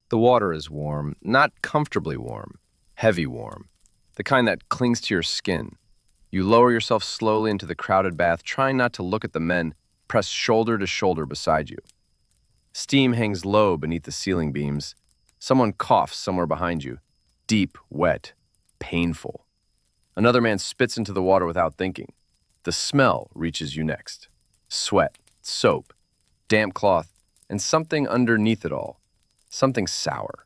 The water is warm, not comfortably warm, heavy warm, the kind that clings to your skin. You lower yourself slowly into the crowded bath, trying not to look at the men pressed shoulder to shoulder beside you. Steam hangs low beneath the ceiling beams. Someone coughs somewhere behind you. Deep, wet, painful. Another man spits into the water without thinking. The smell reaches you next. Sweat, soap, damp cloth, and something underneath it all. Something sour.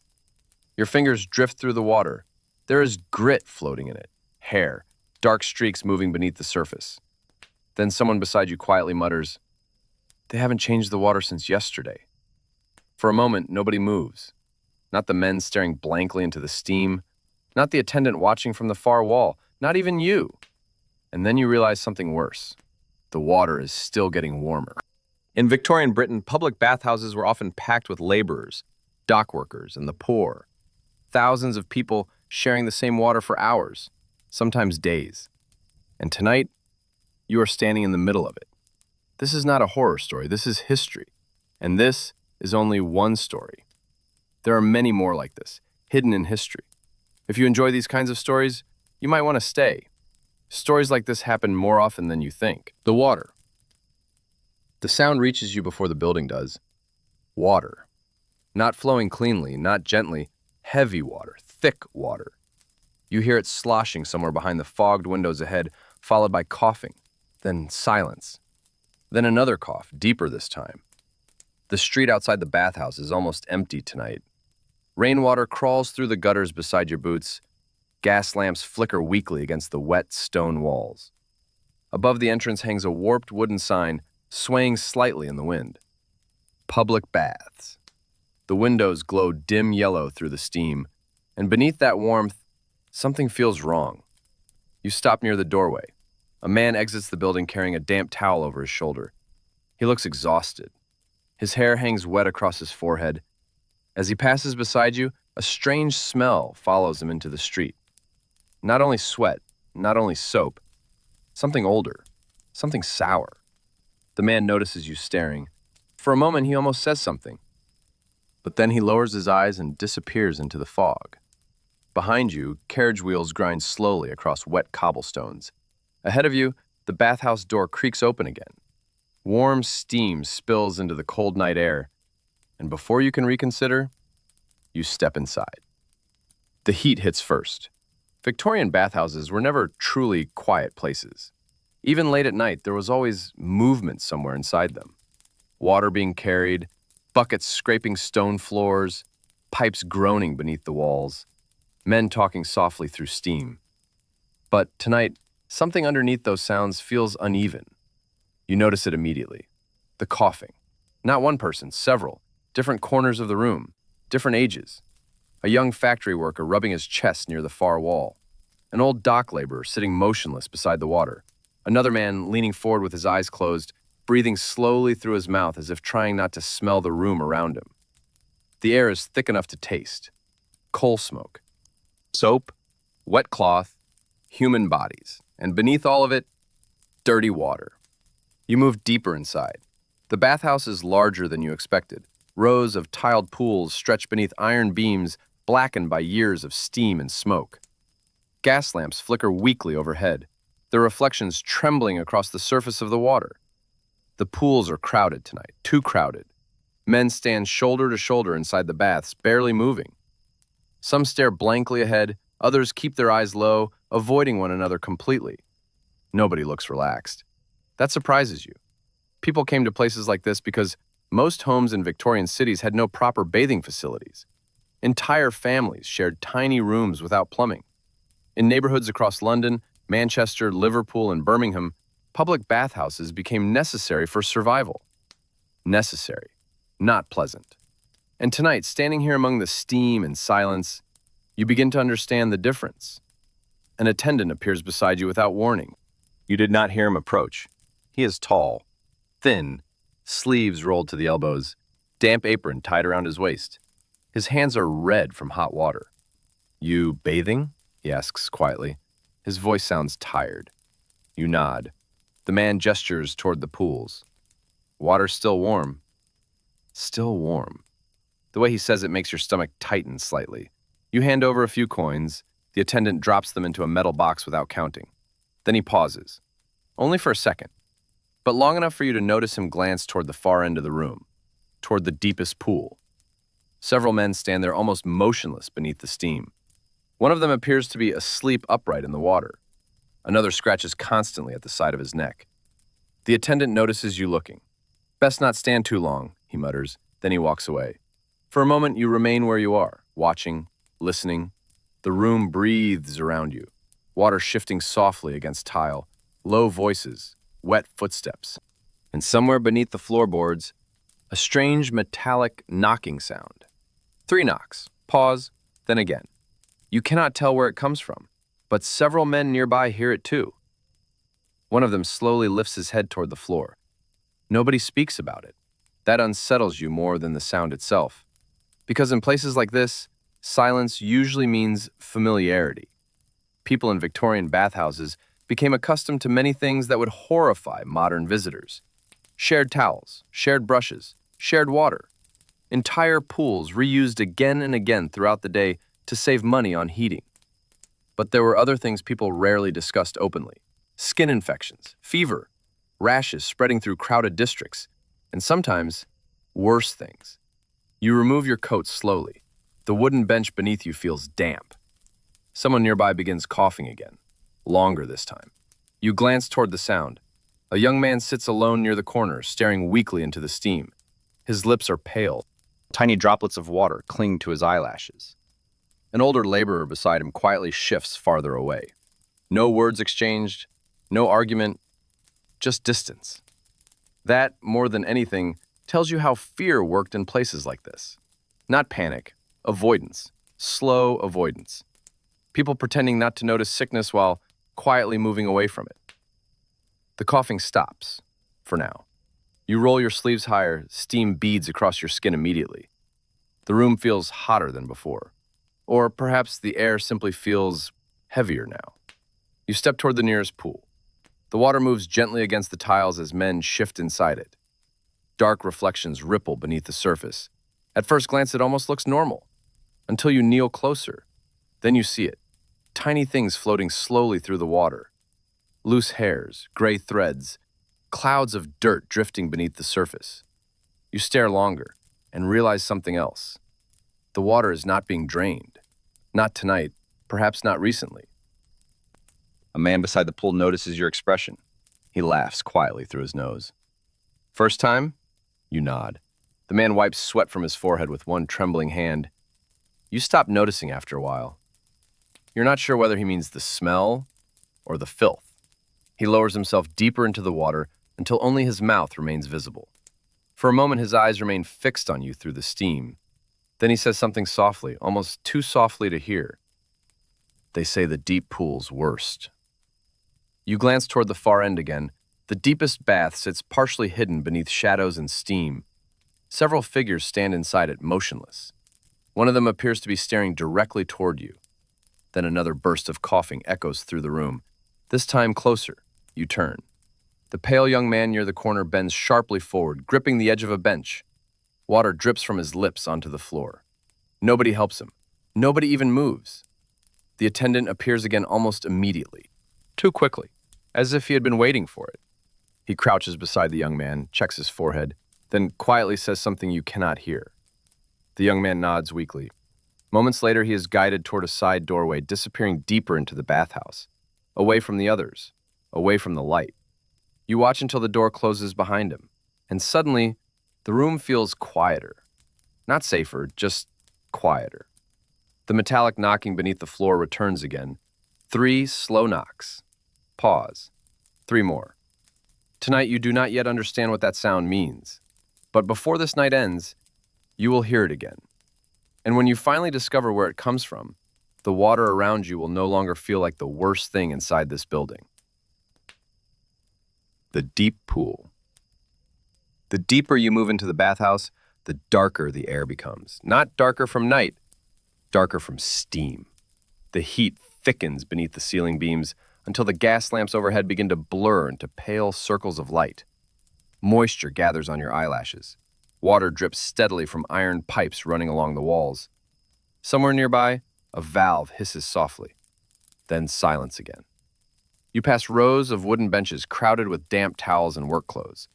Your fingers drift through the water. There is grit floating in it. Hair, dark streaks moving beneath the surface. Then someone beside you quietly mutters, "They haven't changed the water since yesterday." For a moment, nobody moves. Not the men staring blankly into the steam, not the attendant watching from the far wall, not even you. And then you realize something worse. The water is still getting warmer. In Victorian Britain, public bathhouses were often packed with laborers, dock workers, and the poor. Thousands of people sharing the same water for hours, sometimes days. And tonight, you are standing in the middle of it. This is not a horror story, this is history. And this is only one story. There are many more like this, hidden in history. If you enjoy these kinds of stories, you might want to stay. Stories like this happen more often than you think. The water. The sound reaches you before the building does. Water. Not flowing cleanly, not gently, heavy water, thick water. You hear it sloshing somewhere behind the fogged windows ahead, followed by coughing, then silence. Then another cough, deeper this time. The street outside the bathhouse is almost empty tonight. Rainwater crawls through the gutters beside your boots. Gas lamps flicker weakly against the wet stone walls. Above the entrance hangs a warped wooden sign, swaying slightly in the wind. Public baths. The windows glow dim yellow through the steam, and beneath that warmth, something feels wrong. You stop near the doorway. A man exits the building carrying a damp towel over his shoulder. He looks exhausted. His hair hangs wet across his forehead. As he passes beside you, a strange smell follows him into the street. Not only sweat, not only soap, something older, something sour. The man notices you staring. For a moment, he almost says something. But then he lowers his eyes and disappears into the fog. Behind you, carriage wheels grind slowly across wet cobblestones. Ahead of you, the bathhouse door creaks open again. Warm steam spills into the cold night air, and before you can reconsider, you step inside. The heat hits first. Victorian bathhouses were never truly quiet places. Even late at night, there was always movement somewhere inside them. Water being carried, buckets scraping stone floors, pipes groaning beneath the walls, men talking softly through steam. But tonight, something underneath those sounds feels uneven. You notice it immediately. The coughing. Not one person, several. Different corners of the room. Different ages. A young factory worker rubbing his chest near the far wall. An old dock laborer sitting motionless beside the water. Another man leaning forward with his eyes closed, breathing slowly through his mouth as if trying not to smell the room around him. The air is thick enough to taste. Coal smoke. Soap. Wet cloth. Human bodies. And beneath all of it, dirty water. You move deeper inside. The bathhouse is larger than you expected. Rows of tiled pools stretch beneath iron beams blackened by years of steam and smoke. Gas lamps flicker weakly overhead, their reflections trembling across the surface of the water. The pools are crowded tonight, too crowded. Men stand shoulder to shoulder inside the baths, barely moving. Some stare blankly ahead, others keep their eyes low, avoiding one another completely. Nobody looks relaxed. That surprises you. People came to places like this because most homes in Victorian cities had no proper bathing facilities. Entire families shared tiny rooms without plumbing. In neighborhoods across London, Manchester, Liverpool, and Birmingham, public bathhouses became necessary for survival. Necessary, not pleasant. And tonight, standing here among the steam and silence, you begin to understand the difference. An attendant appears beside you without warning. You did not hear him approach. He is tall, thin, sleeves rolled to the elbows, damp apron tied around his waist. His hands are red from hot water. "You bathing?" he asks quietly. His voice sounds tired. You nod. The man gestures toward the pools. Water's still warm. Still warm. The way he says it makes your stomach tighten slightly. You hand over a few coins. The attendant drops them into a metal box without counting. Then he pauses, only for a second, but long enough for you to notice him glance toward the far end of the room, toward the deepest pool. Several men stand there almost motionless beneath the steam. One of them appears to be asleep upright in the water. Another scratches constantly at the side of his neck. The attendant notices you looking. "Best not stand too long," he mutters, then he walks away. For a moment, you remain where you are, watching, listening. The room breathes around you, water shifting softly against tile, low voices, wet footsteps. And somewhere beneath the floorboards, a strange metallic knocking sound. 3 knocks, pause, then again. You cannot tell where it comes from, but several men nearby hear it too. One of them slowly lifts his head toward the floor. Nobody speaks about it. That unsettles you more than the sound itself. Because in places like this, silence usually means familiarity. People in Victorian bathhouses became accustomed to many things that would horrify modern visitors. Shared towels, shared brushes, shared water. Entire pools reused again and again throughout the day to save money on heating. But there were other things people rarely discussed openly. Skin infections, fever, rashes spreading through crowded districts, and sometimes worse things. You remove your coat slowly. The wooden bench beneath you feels damp. Someone nearby begins coughing again, longer this time. You glance toward the sound. A young man sits alone near the corner, staring weakly into the steam. His lips are pale. Tiny droplets of water cling to his eyelashes. An older laborer beside him quietly shifts farther away. No words exchanged, no argument, just distance. That, more than anything, tells you how fear worked in places like this. Not panic, avoidance, slow avoidance. People pretending not to notice sickness while quietly moving away from it. The coughing stops, for now. You roll your sleeves higher, steam beads across your skin immediately. The room feels hotter than before. Or perhaps the air simply feels heavier now. You step toward the nearest pool. The water moves gently against the tiles as men shift inside it. Dark reflections ripple beneath the surface. At first glance, it almost looks normal, until you kneel closer. Then you see it. Tiny things floating slowly through the water. Loose hairs, gray threads, clouds of dirt drifting beneath the surface. You stare longer and realize something else. The water is not being drained. Not tonight, perhaps not recently. A man beside the pool notices your expression. He laughs quietly through his nose. "First time?" You nod. The man wipes sweat from his forehead with one trembling hand. You stop noticing after a while. You're not sure whether he means the smell or the filth. He lowers himself deeper into the water until only his mouth remains visible. For a moment, his eyes remain fixed on you through the steam. Then he says something softly, almost too softly to hear. "They say the deep pool's worst." You glance toward the far end again. The deepest bath sits partially hidden beneath shadows and steam. Several figures stand inside it, motionless. One of them appears to be staring directly toward you. Then another burst of coughing echoes through the room. This time closer, you turn. The pale young man near the corner bends sharply forward, gripping the edge of a bench. Water drips from his lips onto the floor. Nobody helps him. Nobody even moves. The attendant appears again almost immediately. Too quickly, as if he had been waiting for it. He crouches beside the young man, checks his forehead, then quietly says something you cannot hear. The young man nods weakly. Moments later, he is guided toward a side doorway, disappearing deeper into the bathhouse, away from the others, away from the light. You watch until the door closes behind him, and suddenly, the room feels quieter. Not safer, just quieter. The metallic knocking beneath the floor returns again. 3 slow knocks. Pause. 3 more. Tonight, you do not yet understand what that sound means. But before this night ends, you will hear it again. And when you finally discover where it comes from, the water around you will no longer feel like the worst thing inside this building. The deep pool. The deeper you move into the bathhouse, the darker the air becomes. Not darker from night, darker from steam. The heat thickens beneath the ceiling beams until the gas lamps overhead begin to blur into pale circles of light. Moisture gathers on your eyelashes. Water drips steadily from iron pipes running along the walls. Somewhere nearby, a valve hisses softly. Then silence again. You pass rows of wooden benches crowded with damp towels and work clothes.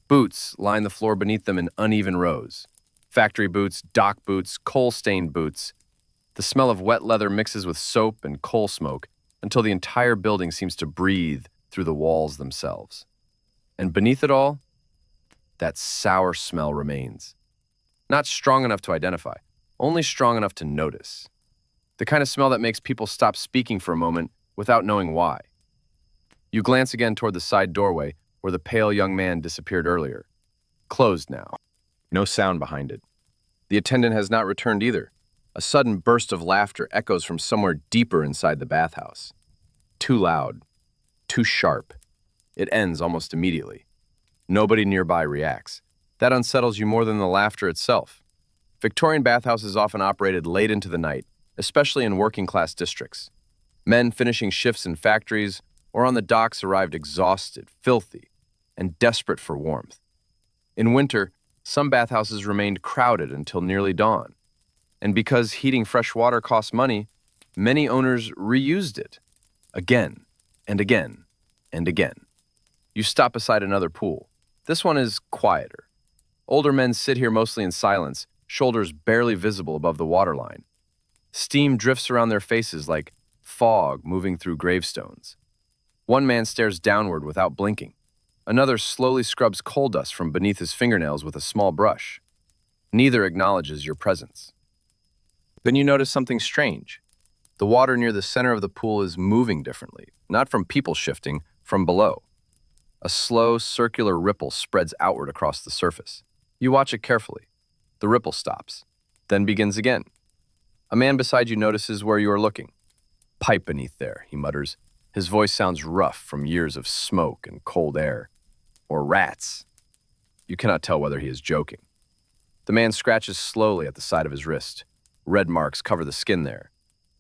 Boots line the floor beneath them in uneven rows. Factory boots, dock boots, coal-stained boots. The smell of wet leather mixes with soap and coal smoke until the entire building seems to breathe through the walls themselves. And beneath it all, that sour smell remains. Not strong enough to identify, only strong enough to notice. The kind of smell that makes people stop speaking for a moment without knowing why. You glance again toward the side doorway where the pale young man disappeared earlier. Closed now. No sound behind it. The attendant has not returned either. A sudden burst of laughter echoes from somewhere deeper inside the bathhouse. Too loud. Too sharp. It ends almost immediately. Nobody nearby reacts. That unsettles you more than the laughter itself. Victorian bathhouses often operated late into the night, especially in working-class districts. Men finishing shifts in factories or on the docks arrived exhausted, filthy, and desperate for warmth. In winter, some bathhouses remained crowded until nearly dawn. And because heating fresh water costs money, many owners reused it. Again, and again, and again. You stop beside another pool. This one is quieter. Older men sit here mostly in silence, shoulders barely visible above the waterline. Steam drifts around their faces like fog moving through gravestones. One man stares downward without blinking. Another slowly scrubs coal dust from beneath his fingernails with a small brush. Neither acknowledges your presence. Then you notice something strange. The water near the center of the pool is moving differently, not from people shifting, from below. A slow, circular ripple spreads outward across the surface. You watch it carefully. The ripple stops, then begins again. A man beside you notices where you are looking. Pipe beneath there, he mutters. His voice sounds rough from years of smoke and cold air. Or rats. You cannot tell whether he is joking. The man scratches slowly at the side of his wrist. Red marks cover the skin there.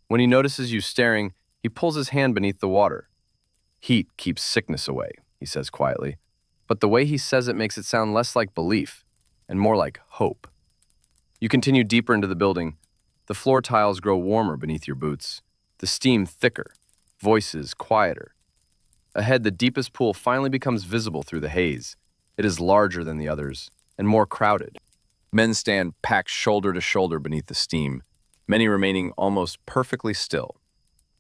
When he notices you staring, he pulls his hand beneath the water. Heat keeps sickness away, he says quietly. But the way he says it makes it sound less like belief and more like hope. You continue deeper into the building. The floor tiles grow warmer beneath your boots. The steam thicker. Voices quieter. Ahead, the deepest pool finally becomes visible through the haze. It is larger than the others and more crowded. Men stand packed shoulder to shoulder beneath the steam, many remaining almost perfectly still.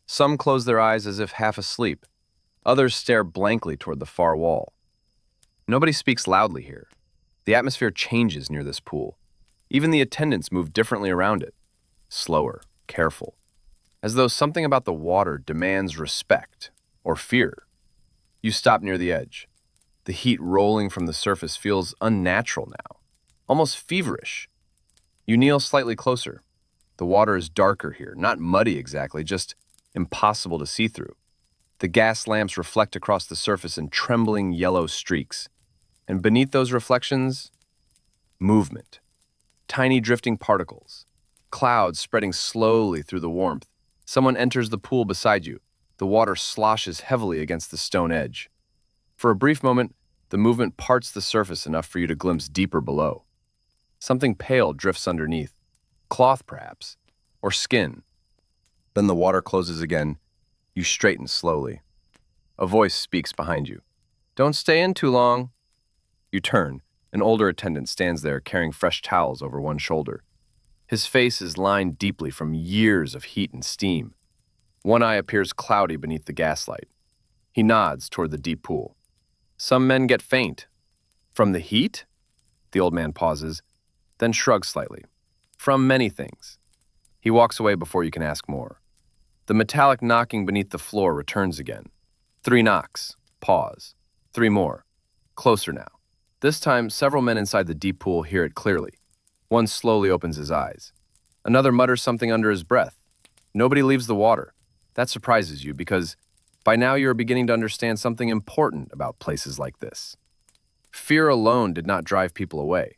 Some close their eyes as if half asleep. Others stare blankly toward the far wall. Nobody speaks loudly here. The atmosphere changes near this pool. Even the attendants move differently around it. Slower, careful. As though something about the water demands respect or fear. You stop near the edge. The heat rolling from the surface feels unnatural now, almost feverish. You kneel slightly closer. The water is darker here, not muddy exactly, just impossible to see through. The gas lamps reflect across the surface in trembling yellow streaks. And beneath those reflections, movement. Tiny drifting particles. Clouds spreading slowly through the warmth. Someone enters the pool beside you. The water sloshes heavily against the stone edge. For a brief moment, the movement parts the surface enough for you to glimpse deeper below. Something pale drifts underneath. Cloth, perhaps, or skin. Then the water closes again. You straighten slowly. A voice speaks behind you. Don't stay in too long. You turn. An older attendant stands there carrying fresh towels over one shoulder. His face is lined deeply from years of heat and steam. One eye appears cloudy beneath the gaslight. He nods toward the deep pool. Some men get faint. From the heat? The old man pauses, then shrugs slightly. From many things. He walks away before you can ask more. The metallic knocking beneath the floor returns again. 3 knocks. Pause. 3 more. Closer now. This time, several men inside the deep pool hear it clearly. One slowly opens his eyes. Another mutters something under his breath. Nobody leaves the water. That surprises you because by now you are beginning to understand something important about places like this. Fear alone did not drive people away.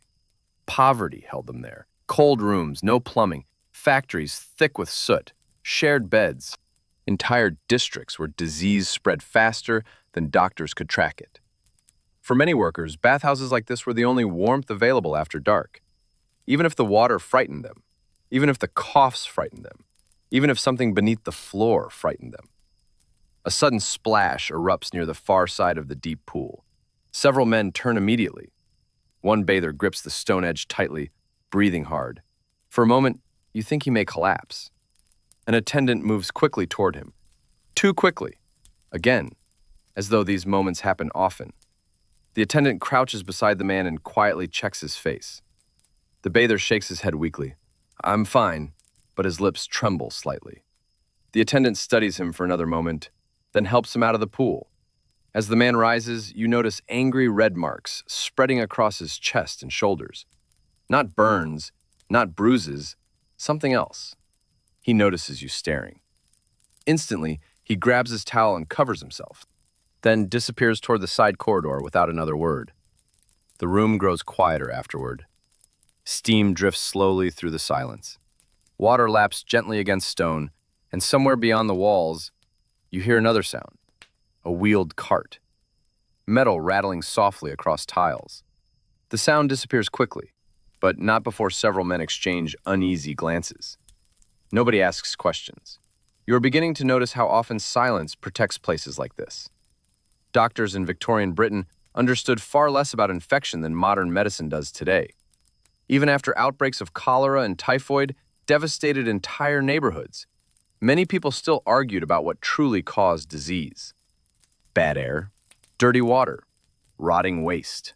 Poverty held them there. Cold rooms, no plumbing, factories thick with soot, shared beds, entire districts where disease spread faster than doctors could track it. For many workers, bathhouses like this were the only warmth available after dark. Even if the water frightened them, even if the coughs frightened them, even if something beneath the floor frightened them. A sudden splash erupts near the far side of the deep pool. Several men turn immediately. One bather grips the stone edge tightly, breathing hard. For a moment, you think he may collapse. An attendant moves quickly toward him. Too quickly. Again, as though these moments happen often. The attendant crouches beside the man and quietly checks his face. The bather shakes his head weakly. "I'm fine," but his lips tremble slightly. The attendant studies him for another moment, then helps him out of the pool. As the man rises, you notice angry red marks spreading across his chest and shoulders. Not burns, not bruises, something else. He notices you staring. Instantly, he grabs his towel and covers himself, then disappears toward the side corridor without another word. The room grows quieter afterward. Steam drifts slowly through the silence. Water laps gently against stone, and somewhere beyond the walls, you hear another sound. A wheeled cart. Metal rattling softly across tiles. The sound disappears quickly, but not before several men exchange uneasy glances. Nobody asks questions. You are beginning to notice how often silence protects places like this. Doctors in Victorian Britain understood far less about infection than modern medicine does today. Even after outbreaks of cholera and typhoid devastated entire neighborhoods, many people still argued about what truly caused disease. Bad air, dirty water, rotting waste,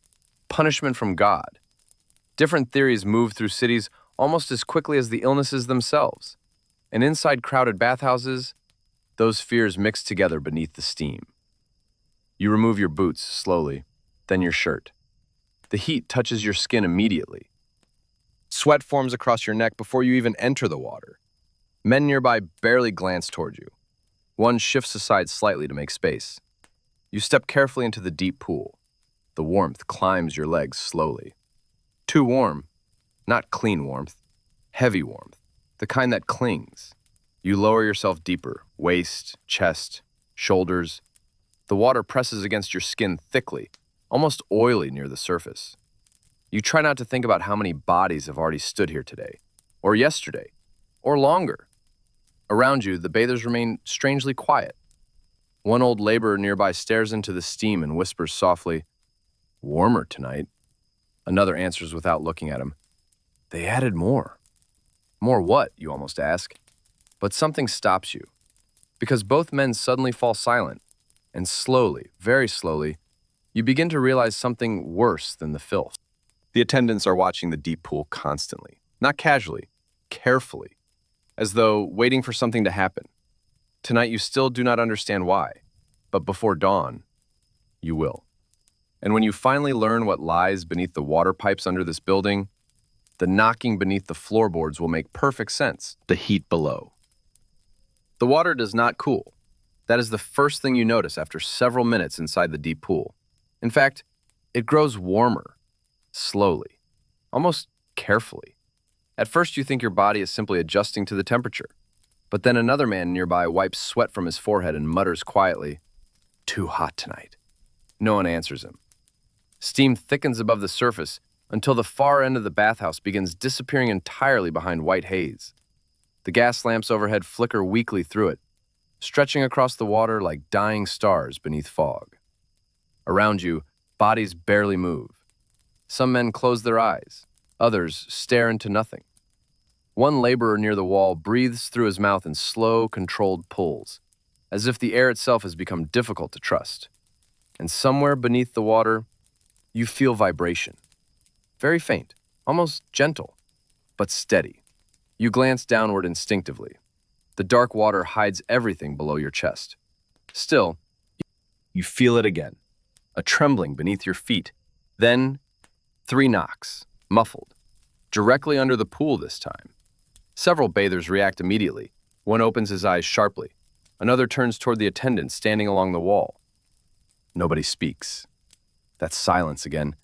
punishment from God. Different theories moved through cities almost as quickly as the illnesses themselves. And inside crowded bathhouses, those fears mixed together beneath the steam. You remove your boots slowly, then your shirt. The heat touches your skin immediately. Sweat forms across your neck before you even enter the water. Men nearby barely glance toward you. One shifts aside slightly to make space. You step carefully into the deep pool. The warmth climbs your legs slowly. Too warm, not clean warmth, heavy warmth, the kind that clings. You lower yourself deeper, waist, chest, shoulders. The water presses against your skin thickly, almost oily near the surface. You try not to think about how many bodies have already stood here today, or yesterday, or longer. Around you, the bathers remain strangely quiet. One old laborer nearby stares into the steam and whispers softly, "Warmer tonight." Another answers without looking at him, "They added more." More what, you almost ask. But something stops you, because both men suddenly fall silent, and slowly, very slowly, you begin to realize something worse than the filth. The attendants are watching the deep pool constantly, not casually, carefully, as though waiting for something to happen. Tonight you still do not understand why, but before dawn, you will. And when you finally learn what lies beneath the water pipes under this building, the knocking beneath the floorboards will make perfect sense. The heat below. The water does not cool. That is the first thing you notice after several minutes inside the deep pool. In fact, it grows warmer, slowly, almost carefully. At first you think your body is simply adjusting to the temperature, but then another man nearby wipes sweat from his forehead and mutters quietly, "Too hot tonight." No one answers him. Steam thickens above the surface until the far end of the bathhouse begins disappearing entirely behind white haze. The gas lamps overhead flicker weakly through it, stretching across the water like dying stars beneath fog. Around you, bodies barely move. Some men close their eyes, others stare into nothing. One laborer near the wall breathes through his mouth in slow, controlled pulls, as if the air itself has become difficult to trust. And somewhere beneath the water, you feel vibration. Very faint, almost gentle, but steady. You glance downward instinctively. The dark water hides everything below your chest. Still, you feel it again, a trembling beneath your feet. Then, 3 knocks, muffled, directly under the pool this time. Several bathers react immediately. One opens his eyes sharply. Another turns toward the attendant standing along the wall. Nobody speaks. That's silence again.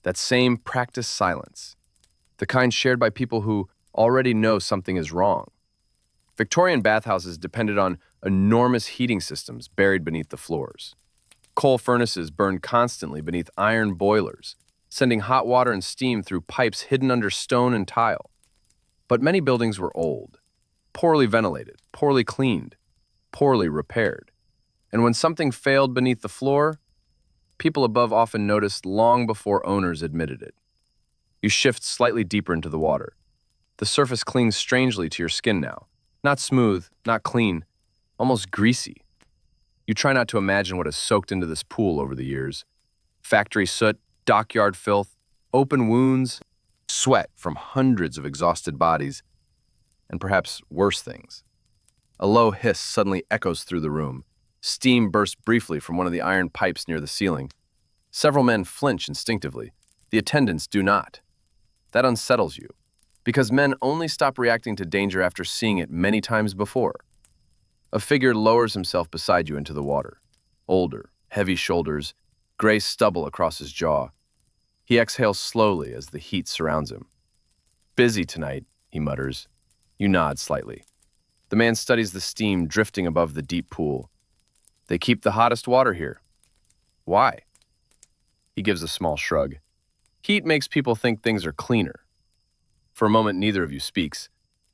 That same practiced silence. The kind shared by people who already know something is wrong. Victorian bathhouses depended on enormous heating systems buried beneath the floors. Coal furnaces burned constantly beneath iron boilers, sending hot water and steam through pipes hidden under stone and tile. But many buildings were old, poorly ventilated, poorly cleaned, poorly repaired. And when something failed beneath the floor, people above often noticed long before owners admitted it. You shift slightly deeper into the water. The surface clings strangely to your skin now. Not smooth, not clean, almost greasy. You try not to imagine what has soaked into this pool over the years. Factory soot, dockyard filth, open wounds, sweat from hundreds of exhausted bodies, and perhaps worse things. A low hiss suddenly echoes through the room. Steam bursts briefly from one of the iron pipes near the ceiling. Several men flinch instinctively. The attendants do not. That unsettles you, because men only stop reacting to danger after seeing it many times before. A figure lowers himself beside you into the water. Older, heavy shoulders, gray stubble across his jaw. He exhales slowly as the heat surrounds him. "Busy tonight," he mutters. You nod slightly. The man studies the steam drifting above the deep pool. "They keep the hottest water here." "Why?" He gives a small shrug. "Heat makes people think things are cleaner." For a moment, neither of you speaks.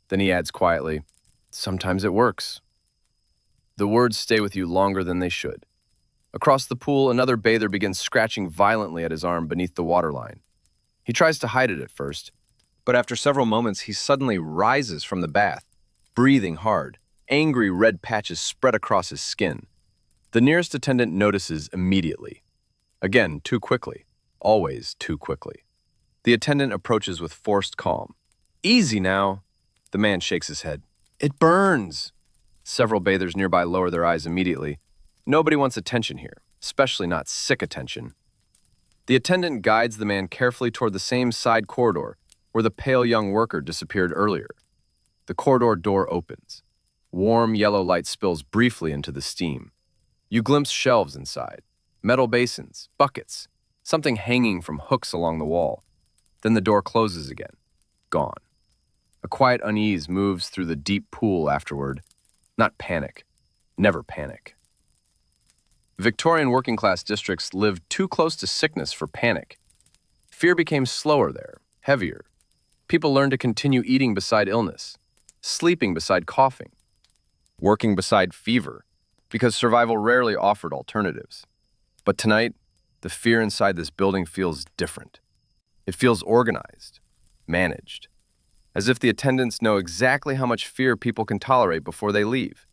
Then he adds quietly, "Sometimes it works." The words stay with you longer than they should. Across the pool, another bather begins scratching violently at his arm beneath the waterline. He tries to hide it at first, but after several moments, he suddenly rises from the bath, breathing hard. Angry red patches spread across his skin. The nearest attendant notices immediately. Again, too quickly. Always too quickly. The attendant approaches with forced calm. "Easy now." The man shakes his head. "It burns." Several bathers nearby lower their eyes immediately. Nobody wants attention here, especially not sick attention. The attendant guides the man carefully toward the same side corridor where the pale young worker disappeared earlier. The corridor door opens. Warm yellow light spills briefly into the steam. You glimpse shelves inside, metal basins, buckets, something hanging from hooks along the wall. Then the door closes again. Gone. A quiet unease moves through the deep pool afterward. Not panic. Never panic. Victorian working-class districts lived too close to sickness for panic. Fear became slower there, heavier. People learned to continue eating beside illness, sleeping beside coughing, working beside fever, because survival rarely offered alternatives. But tonight, the fear inside this building feels different. It feels organized, managed, as if the attendants know exactly how much fear people can tolerate before they leave,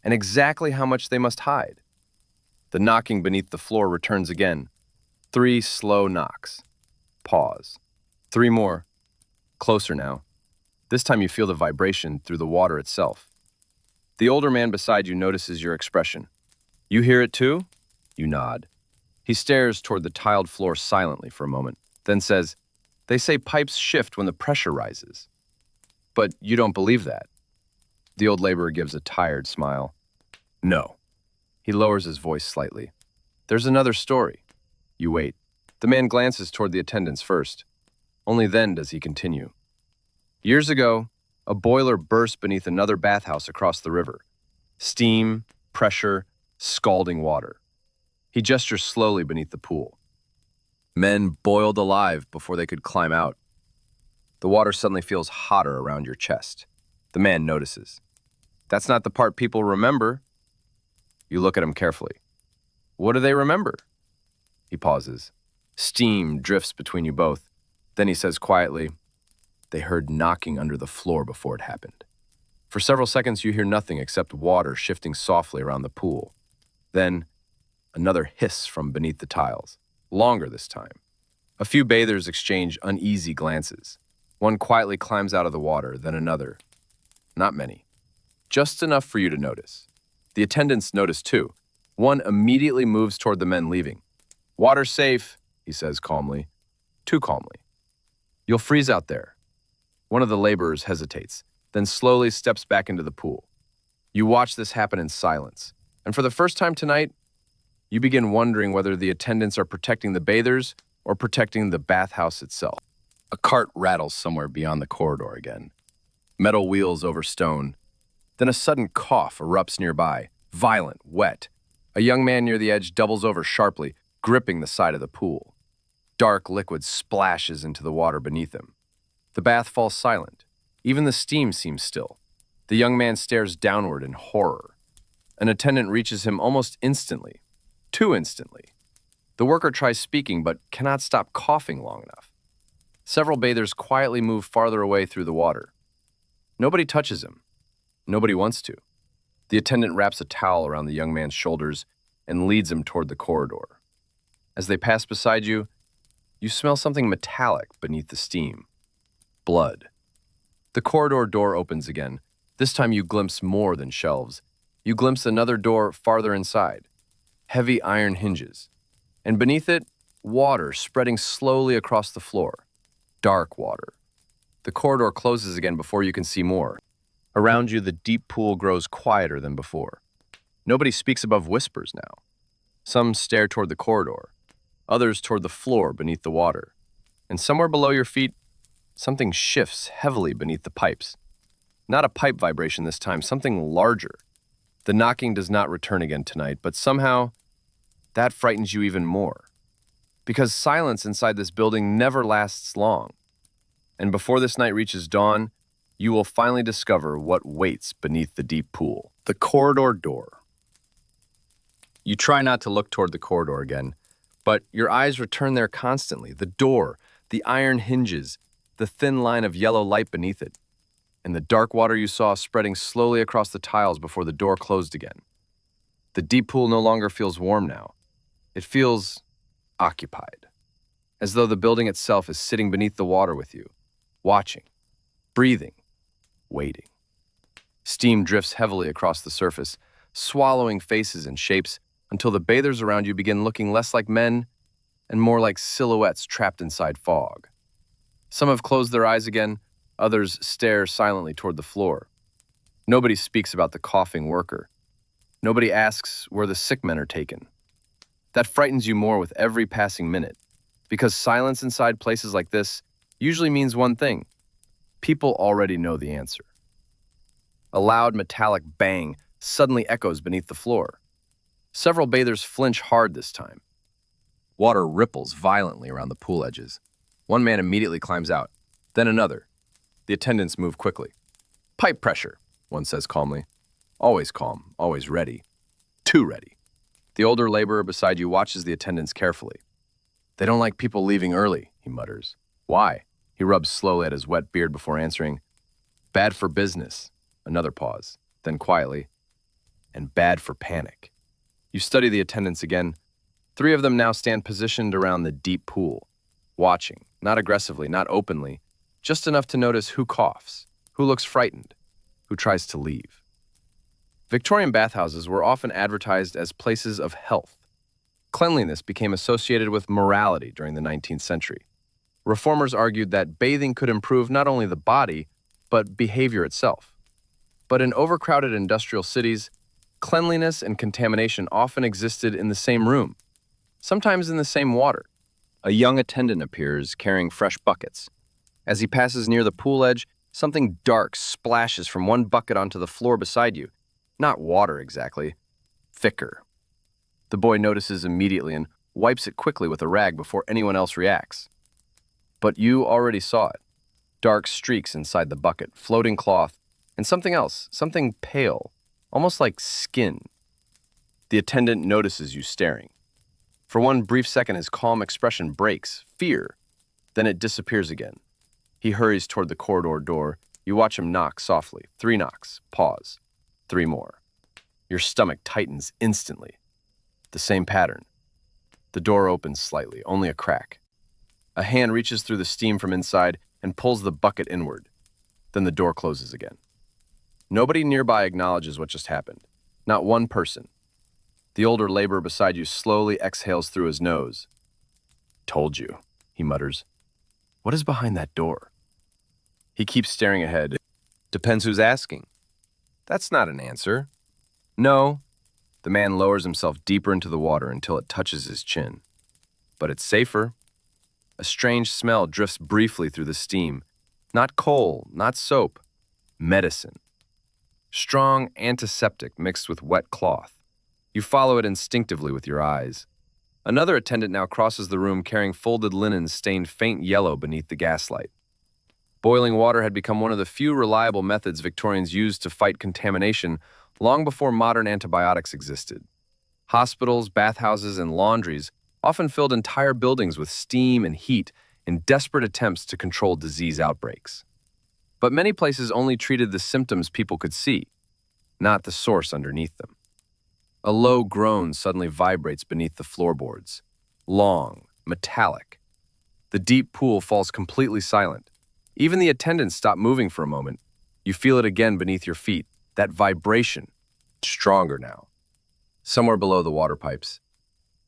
and exactly how much they must hide. The knocking beneath the floor returns again. 3 slow knocks. Pause. 3 more. Closer now. This time you feel the vibration through the water itself. The older man beside you notices your expression. "You hear it too?" You nod. He stares toward the tiled floor silently for a moment, then says, "They say pipes shift when the pressure rises." "But you don't believe that." The old laborer gives a tired smile. "No." He lowers his voice slightly. "There's another story." You wait. The man glances toward the attendants first. Only then does he continue. "Years ago, a boiler burst beneath another bathhouse across the river. Steam, pressure, scalding water. He gestures slowly beneath the pool. Men boiled alive before they could climb out. The water suddenly feels hotter around your chest. The man notices. That's not the part people remember." You look at him carefully. "What do they remember?" He pauses. Steam drifts between you both. Then he says quietly, "They heard knocking under the floor before it happened." For several seconds you hear nothing except water shifting softly around the pool. Then, another hiss from beneath the tiles. Longer this time. A few bathers exchange uneasy glances. One quietly climbs out of the water, then another. Not many. Just enough for you to notice. The attendants notice too. One immediately moves toward the men leaving. "Water's safe," he says calmly. Too calmly. "You'll freeze out there." One of the laborers hesitates, then slowly steps back into the pool. You watch this happen in silence, and for the first time tonight, you begin wondering whether the attendants are protecting the bathers or protecting the bathhouse itself. A cart rattles somewhere beyond the corridor again. Metal wheels over stone. Then a sudden cough erupts nearby, violent, wet. A young man near the edge doubles over sharply, gripping the side of the pool. Dark liquid splashes into the water beneath him. The bath falls silent. Even the steam seems still. The young man stares downward in horror. An attendant reaches him almost instantly. Too instantly. The worker tries speaking but cannot stop coughing long enough. Several bathers quietly move farther away through the water. Nobody touches him. Nobody wants to. The attendant wraps a towel around the young man's shoulders and leads him toward the corridor. As they pass beside you, you smell something metallic beneath the steam. Blood. The corridor door opens again. This time you glimpse more than shelves. You glimpse another door farther inside. Heavy iron hinges. And beneath it, water spreading slowly across the floor. Dark water. The corridor closes again before you can see more. Around you, the deep pool grows quieter than before. Nobody speaks above whispers now. Some stare toward the corridor, others toward the floor beneath the water. And somewhere below your feet, something shifts heavily beneath the pipes. Not a pipe vibration this time, something larger. The knocking does not return again tonight, but somehow that frightens you even more. Because silence inside this building never lasts long. And before this night reaches dawn, you will finally discover what waits beneath the deep pool. The corridor door. You try not to look toward the corridor again, but your eyes return there constantly. The door, the iron hinges, the thin line of yellow light beneath it, and the dark water you saw spreading slowly across the tiles before the door closed again. The deep pool no longer feels warm now. It feels occupied, as though the building itself is sitting beneath the water with you, watching, breathing, waiting. Steam drifts heavily across the surface, swallowing faces and shapes until the bathers around you begin looking less like men and more like silhouettes trapped inside fog. Some have closed their eyes again, others stare silently toward the floor. Nobody speaks about the coughing worker. Nobody asks where the sick men are taken. That frightens you more with every passing minute, because silence inside places like this usually means one thing. People already know the answer. A loud metallic bang suddenly echoes beneath the floor. Several bathers flinch hard this time. Water ripples violently around the pool edges. One man immediately climbs out, then another. The attendants move quickly. Pipe pressure, one says calmly. Always calm, always ready. Too ready. The older laborer beside you watches the attendants carefully. They don't like people leaving early, he mutters. Why? He rubs slowly at his wet beard before answering. Bad for business. Another pause, then quietly. And bad for panic. You study the attendants again. 3 of them now stand positioned around the deep pool, watching, not aggressively, not openly, just enough to notice who coughs, who looks frightened, who tries to leave. Victorian bathhouses were often advertised as places of health. Cleanliness became associated with morality during the 19th century. Reformers argued that bathing could improve not only the body, but behavior itself. But in overcrowded industrial cities, cleanliness and contamination often existed in the same room, sometimes in the same water. A young attendant appears carrying fresh buckets. As he passes near the pool edge, something dark splashes from one bucket onto the floor beside you. Not water exactly, thicker. The boy notices immediately and wipes it quickly with a rag before anyone else reacts. But you already saw it. Dark streaks inside the bucket, floating cloth, and something else, something pale, almost like skin. The attendant notices you staring. For one brief second, his calm expression breaks, fear. Then it disappears again. He hurries toward the corridor door. You watch him knock softly. 3 knocks. Pause. 3 more. Your stomach tightens instantly. The same pattern. The door opens slightly, only a crack. A hand reaches through the steam from inside and pulls the bucket inward. Then the door closes again. Nobody nearby acknowledges what just happened. Not one person. The older laborer beside you slowly exhales through his nose. Told you, he mutters. What is behind that door? He keeps staring ahead. Depends who's asking. That's not an answer. No. The man lowers himself deeper into the water until it touches his chin. But it's safer. A strange smell drifts briefly through the steam. Not coal, not soap. Medicine. Strong antiseptic mixed with wet cloth. You follow it instinctively with your eyes. Another attendant now crosses the room carrying folded linens stained faint yellow beneath the gaslight. Boiling water had become one of the few reliable methods Victorians used to fight contamination long before modern antibiotics existed. Hospitals, bathhouses, and laundries often filled entire buildings with steam and heat in desperate attempts to control disease outbreaks. But many places only treated the symptoms people could see, not the source underneath them. A low groan suddenly vibrates beneath the floorboards. Long, metallic. The deep pool falls completely silent. Even the attendants stop moving for a moment. You feel it again beneath your feet, that vibration, stronger now. Somewhere below the water pipes,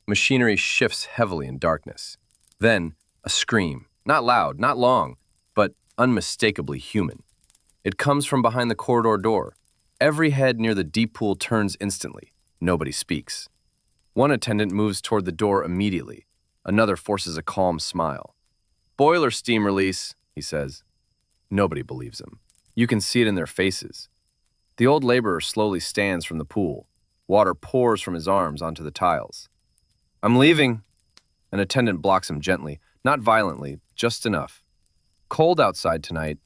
machinery shifts heavily in darkness. Then, a scream, not loud, not long, but unmistakably human. It comes from behind the corridor door. Every head near the deep pool turns instantly. Nobody speaks. One attendant moves toward the door immediately. Another forces a calm smile. "Boiler steam release," he says. Nobody believes him. You can see it in their faces. The old laborer slowly stands from the pool. Water pours from his arms onto the tiles. "I'm leaving." An attendant blocks him gently, not violently, just enough. "Cold outside tonight."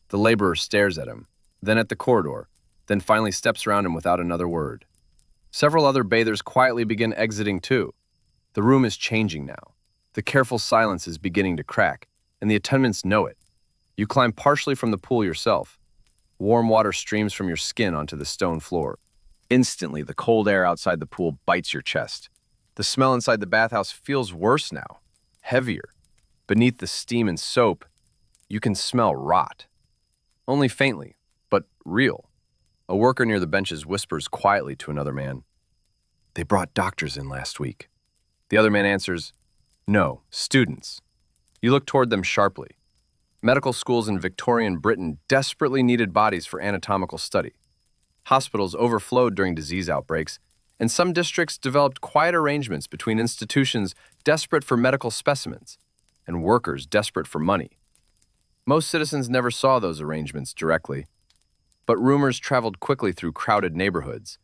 The laborer stares at him, then at the corridor, then finally steps around him without another word. Several other bathers quietly begin exiting too. The room is changing now. The careful silence is beginning to crack, and the attendants know it. You climb partially from the pool yourself. Warm water streams from your skin onto the stone floor. Instantly, the cold air outside the pool bites your chest. The smell inside the bathhouse feels worse now, heavier. Beneath the steam and soap, you can smell rot. Only faintly, but real. A worker near the benches whispers quietly to another man, "They brought doctors in last week." The other man answers, "No, students." You look toward them sharply. Medical schools in Victorian Britain desperately needed bodies for anatomical study. Hospitals overflowed during disease outbreaks, and some districts developed quiet arrangements between institutions desperate for medical specimens and workers desperate for money. Most citizens never saw those arrangements directly, but rumors traveled quickly through crowded neighborhoods,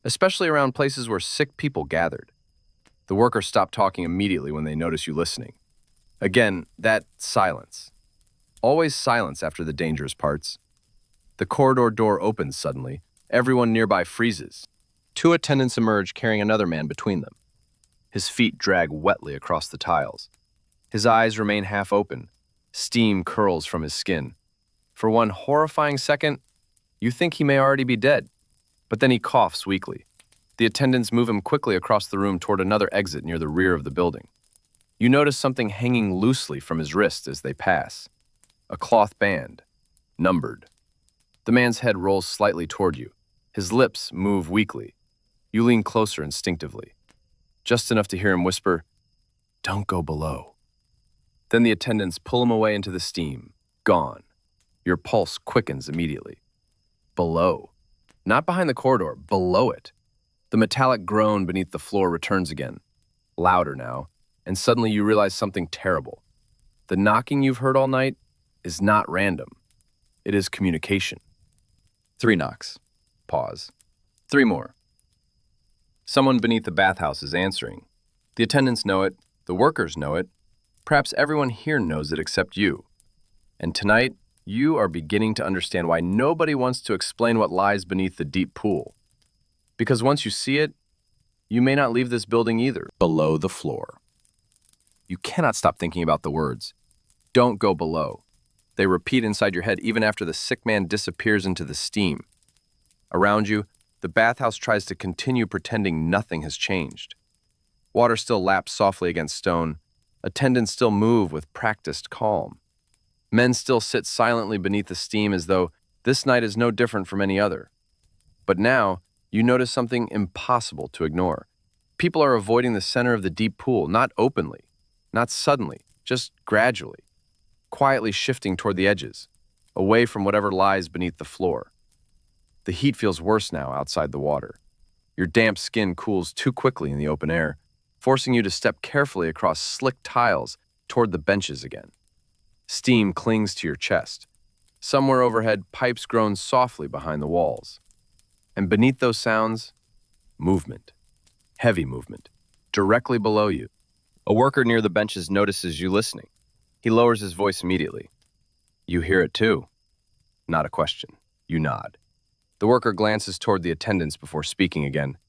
especially around places where sick people gathered. The workers stop talking immediately when they notice you listening. Again, that silence. Always silence after the dangerous parts. The corridor door opens suddenly. Everyone nearby freezes. Two attendants emerge carrying another man between them. His feet drag wetly across the tiles. His eyes remain half open. Steam curls from his skin. For one horrifying second, you think he may already be dead, but then he coughs weakly. The attendants move him quickly across the room toward another exit near the rear of the building. You notice something hanging loosely from his wrist as they pass. A cloth band, numbered. The man's head rolls slightly toward you. His lips move weakly. You lean closer instinctively, just enough to hear him whisper, "Don't go below." Then the attendants pull him away into the steam. Gone. Your pulse quickens immediately. Below. Not behind the corridor, below it. The metallic groan beneath the floor returns again, louder now, and suddenly you realize something terrible. The knocking you've heard all night is not random. It is communication. 3 knocks. Pause. 3 more. Someone beneath the bathhouse is answering. The attendants know it, the workers know it, perhaps everyone here knows it except you. And tonight, you are beginning to understand why nobody wants to explain what lies beneath the deep pool. Because once you see it, you may not leave this building either. Below the floor. You cannot stop thinking about the words. Don't go below. They repeat inside your head even after the sick man disappears into the steam. Around you, the bathhouse tries to continue pretending nothing has changed. Water still laps softly against stone. Attendants still move with practiced calm. Men still sit silently beneath the steam as though this night is no different from any other. But now, you notice something impossible to ignore. People are avoiding the center of the deep pool, not openly, not suddenly, just gradually, quietly shifting toward the edges, away from whatever lies beneath the floor. The heat feels worse now outside the water. Your damp skin cools too quickly in the open air, forcing you to step carefully across slick tiles toward the benches again. Steam clings to your chest. Somewhere overhead, pipes groan softly behind the walls. And beneath those sounds, Movement. Heavy movement. Directly below you. A worker near the benches notices you listening. He lowers his voice immediately. You hear it too. Not a question. You nod. The worker glances toward the attendants before speaking again.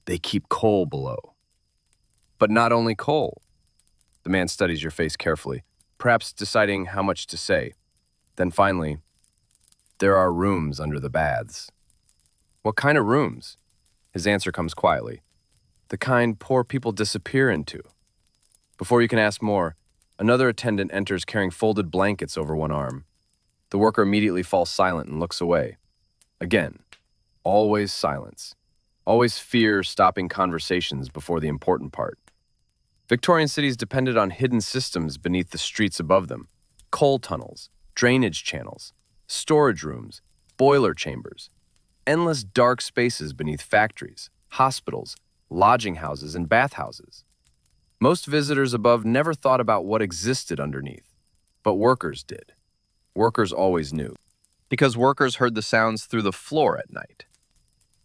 They keep coal below. But not only coal. The man studies your face carefully, perhaps deciding how much to say. Then finally, there are rooms under the baths. What kind of rooms? His answer comes quietly. The kind poor people disappear into. Before you can ask more, another attendant enters carrying folded blankets over one arm. The worker immediately falls silent and looks away. Again, always silence. Always fear stopping conversations before the important part. Victorian cities depended on hidden systems beneath the streets above them. Coal tunnels, drainage channels, storage rooms, boiler chambers. Endless dark spaces beneath factories, hospitals, lodging houses, and bathhouses. Most visitors above never thought about what existed underneath, but workers did. Workers always knew, because workers heard the sounds through the floor at night.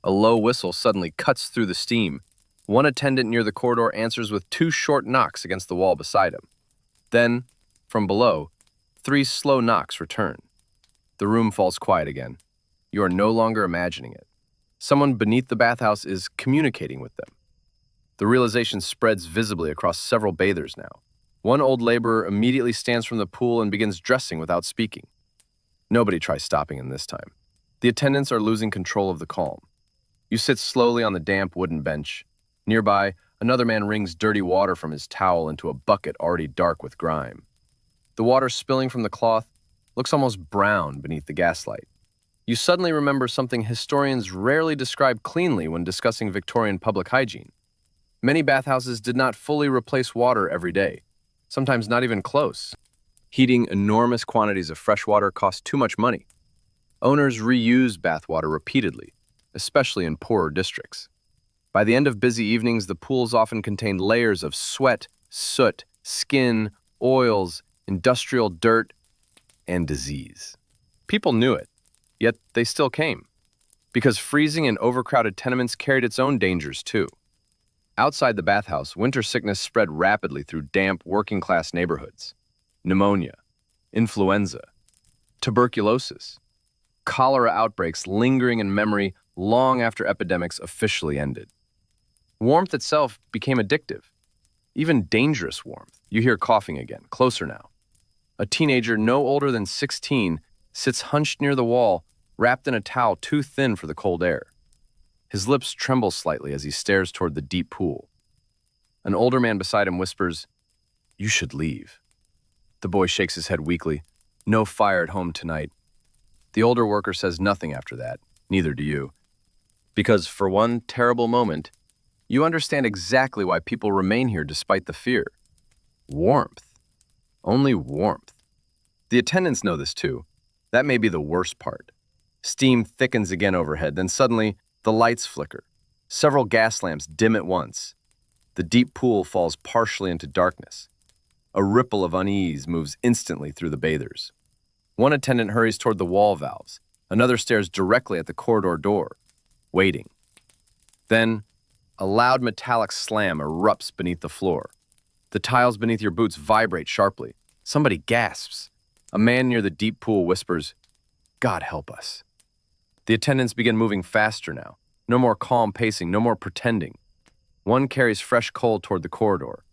A low whistle suddenly cuts through the steam. One attendant near the corridor answers with 2 short knocks against the wall beside him. Then, from below, 3 slow knocks return. The room falls quiet again. You are no longer imagining it. Someone beneath the bathhouse is communicating with them. The realization spreads visibly across several bathers now. One old laborer immediately stands from the pool and begins dressing without speaking. Nobody tries stopping him this time. The attendants are losing control of the calm. You sit slowly on the damp wooden bench. Nearby, another man wrings dirty water from his towel into a bucket already dark with grime. The water spilling from the cloth looks almost brown beneath the gaslight. You suddenly remember something historians rarely describe cleanly when discussing Victorian public hygiene. Many bathhouses did not fully replace water every day, sometimes not even close. Heating enormous quantities of fresh water cost too much money. Owners reused bathwater repeatedly, especially in poorer districts. By the end of busy evenings, the pools often contained layers of sweat, soot, skin, oils, industrial dirt, and disease. People knew it, yet they still came, because freezing in overcrowded tenements carried its own dangers too. Outside the bathhouse, winter sickness spread rapidly through damp, working-class neighborhoods. Pneumonia, influenza, tuberculosis, cholera outbreaks lingering in memory long after epidemics officially ended. Warmth itself became addictive, even dangerous warmth. You hear coughing again, closer now. A teenager no older than 16 sits hunched near the wall, wrapped in a towel too thin for the cold air. His lips tremble slightly as he stares toward the deep pool. An older man beside him whispers, "You should leave." The boy shakes his head weakly. "No fire at home tonight." The older worker says nothing after that, neither do you. Because for one terrible moment, you understand exactly why people remain here despite the fear. Warmth. Only warmth. The attendants know this too. That may be the worst part. Steam thickens again overhead, then suddenly the lights flicker. Several gas lamps dim at once. The deep pool falls partially into darkness. A ripple of unease moves instantly through the bathers. One attendant hurries toward the wall valves. Another stares directly at the corridor door, waiting. Then, a loud metallic slam erupts beneath the floor. The tiles beneath your boots vibrate sharply. Somebody gasps. A man near the deep pool whispers, "God help us." The attendants begin moving faster now. No more calm pacing, no more pretending. One carries fresh coal toward the corridor.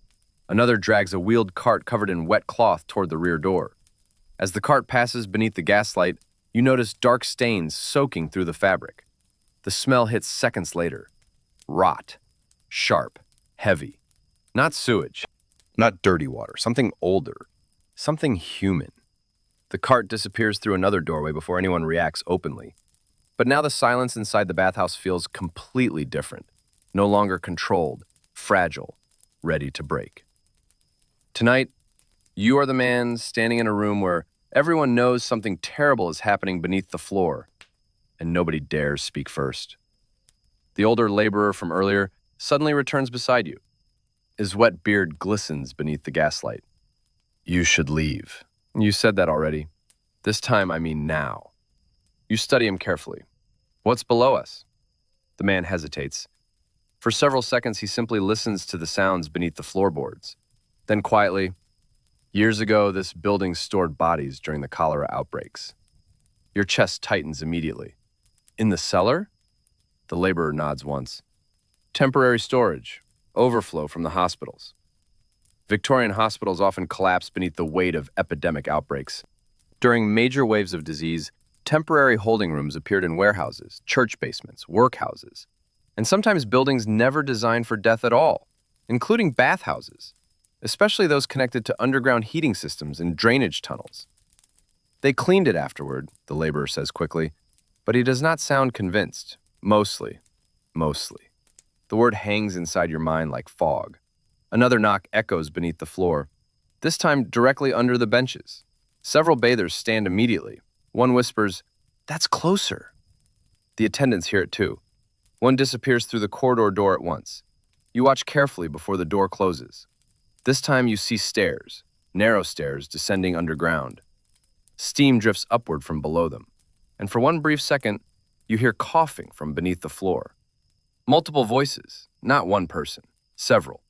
Another drags a wheeled cart covered in wet cloth toward the rear door. As the cart passes beneath the gaslight, you notice dark stains soaking through the fabric. The smell hits seconds later. Rot. Sharp. Heavy. Not sewage. Not dirty water. Something older. Something human. The cart disappears through another doorway before anyone reacts openly. But now the silence inside the bathhouse feels completely different. No longer controlled, fragile, ready to break. Tonight, you are the man standing in a room where everyone knows something terrible is happening beneath the floor, and nobody dares speak first. The older laborer from earlier suddenly returns beside you. His wet beard glistens beneath the gaslight. "You should leave." You said that already. This time I mean now. You study him carefully. "What's below us?" The man hesitates. For several seconds, he simply listens to the sounds beneath the floorboards. Then quietly, years ago, this building stored bodies during the cholera outbreaks. Your chest tightens immediately. In the cellar? The laborer nods once. Temporary storage, overflow from the hospitals. Victorian hospitals often collapse beneath the weight of epidemic outbreaks. During major waves of disease, temporary holding rooms appeared in warehouses, church basements, workhouses, and sometimes buildings never designed for death at all, including bathhouses, especially those connected to underground heating systems and drainage tunnels. They cleaned it afterward, the laborer says quickly, but he does not sound convinced. Mostly. The word hangs inside your mind like fog. Another knock echoes beneath the floor, this time directly under the benches. Several bathers stand immediately. One whispers, "That's closer." The attendants hear it too. One disappears through the corridor door at once. You watch carefully before the door closes. This time you see stairs, narrow stairs descending underground. Steam drifts upward from below them, and for one brief second, you hear coughing from beneath the floor. Multiple voices, not one person, several.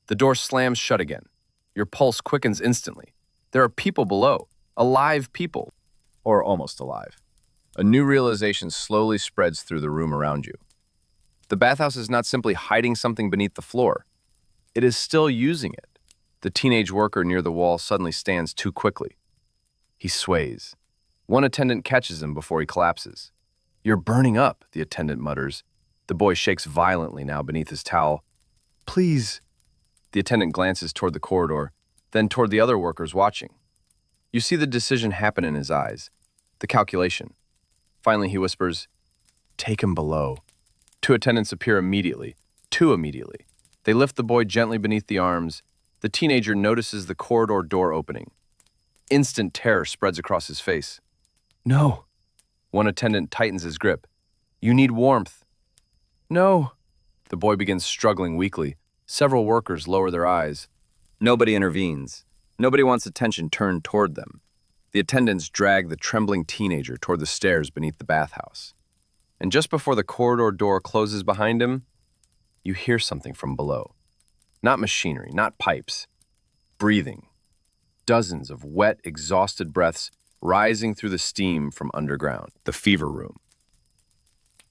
The door slams shut again. Your pulse quickens instantly. There are people below, alive people, or almost alive. A new realization slowly spreads through the room around you. The bathhouse is not simply hiding something beneath the floor. It is still using it. The teenage worker near the wall suddenly stands too quickly. He sways. One attendant catches him before he collapses. "You're burning up," the attendant mutters. The boy shakes violently now beneath his towel. "Please." The attendant glances toward the corridor, then toward the other workers watching. You see the decision happen in his eyes, the calculation. Finally, he whispers, "Take him below." Two attendants appear immediately, two immediately. They lift the boy gently beneath the arms. The teenager notices the corridor door opening. Instant terror spreads across his face. "No." One attendant tightens his grip. "You need warmth." "No." The boy begins struggling weakly. Several workers lower their eyes. Nobody intervenes. Nobody wants attention turned toward them. The attendants drag the trembling teenager toward the stairs beneath the bathhouse. And just before the corridor door closes behind him, you hear something from below. Not machinery, not pipes. Breathing. Dozens of wet, exhausted breaths rising through the steam from underground, the fever room.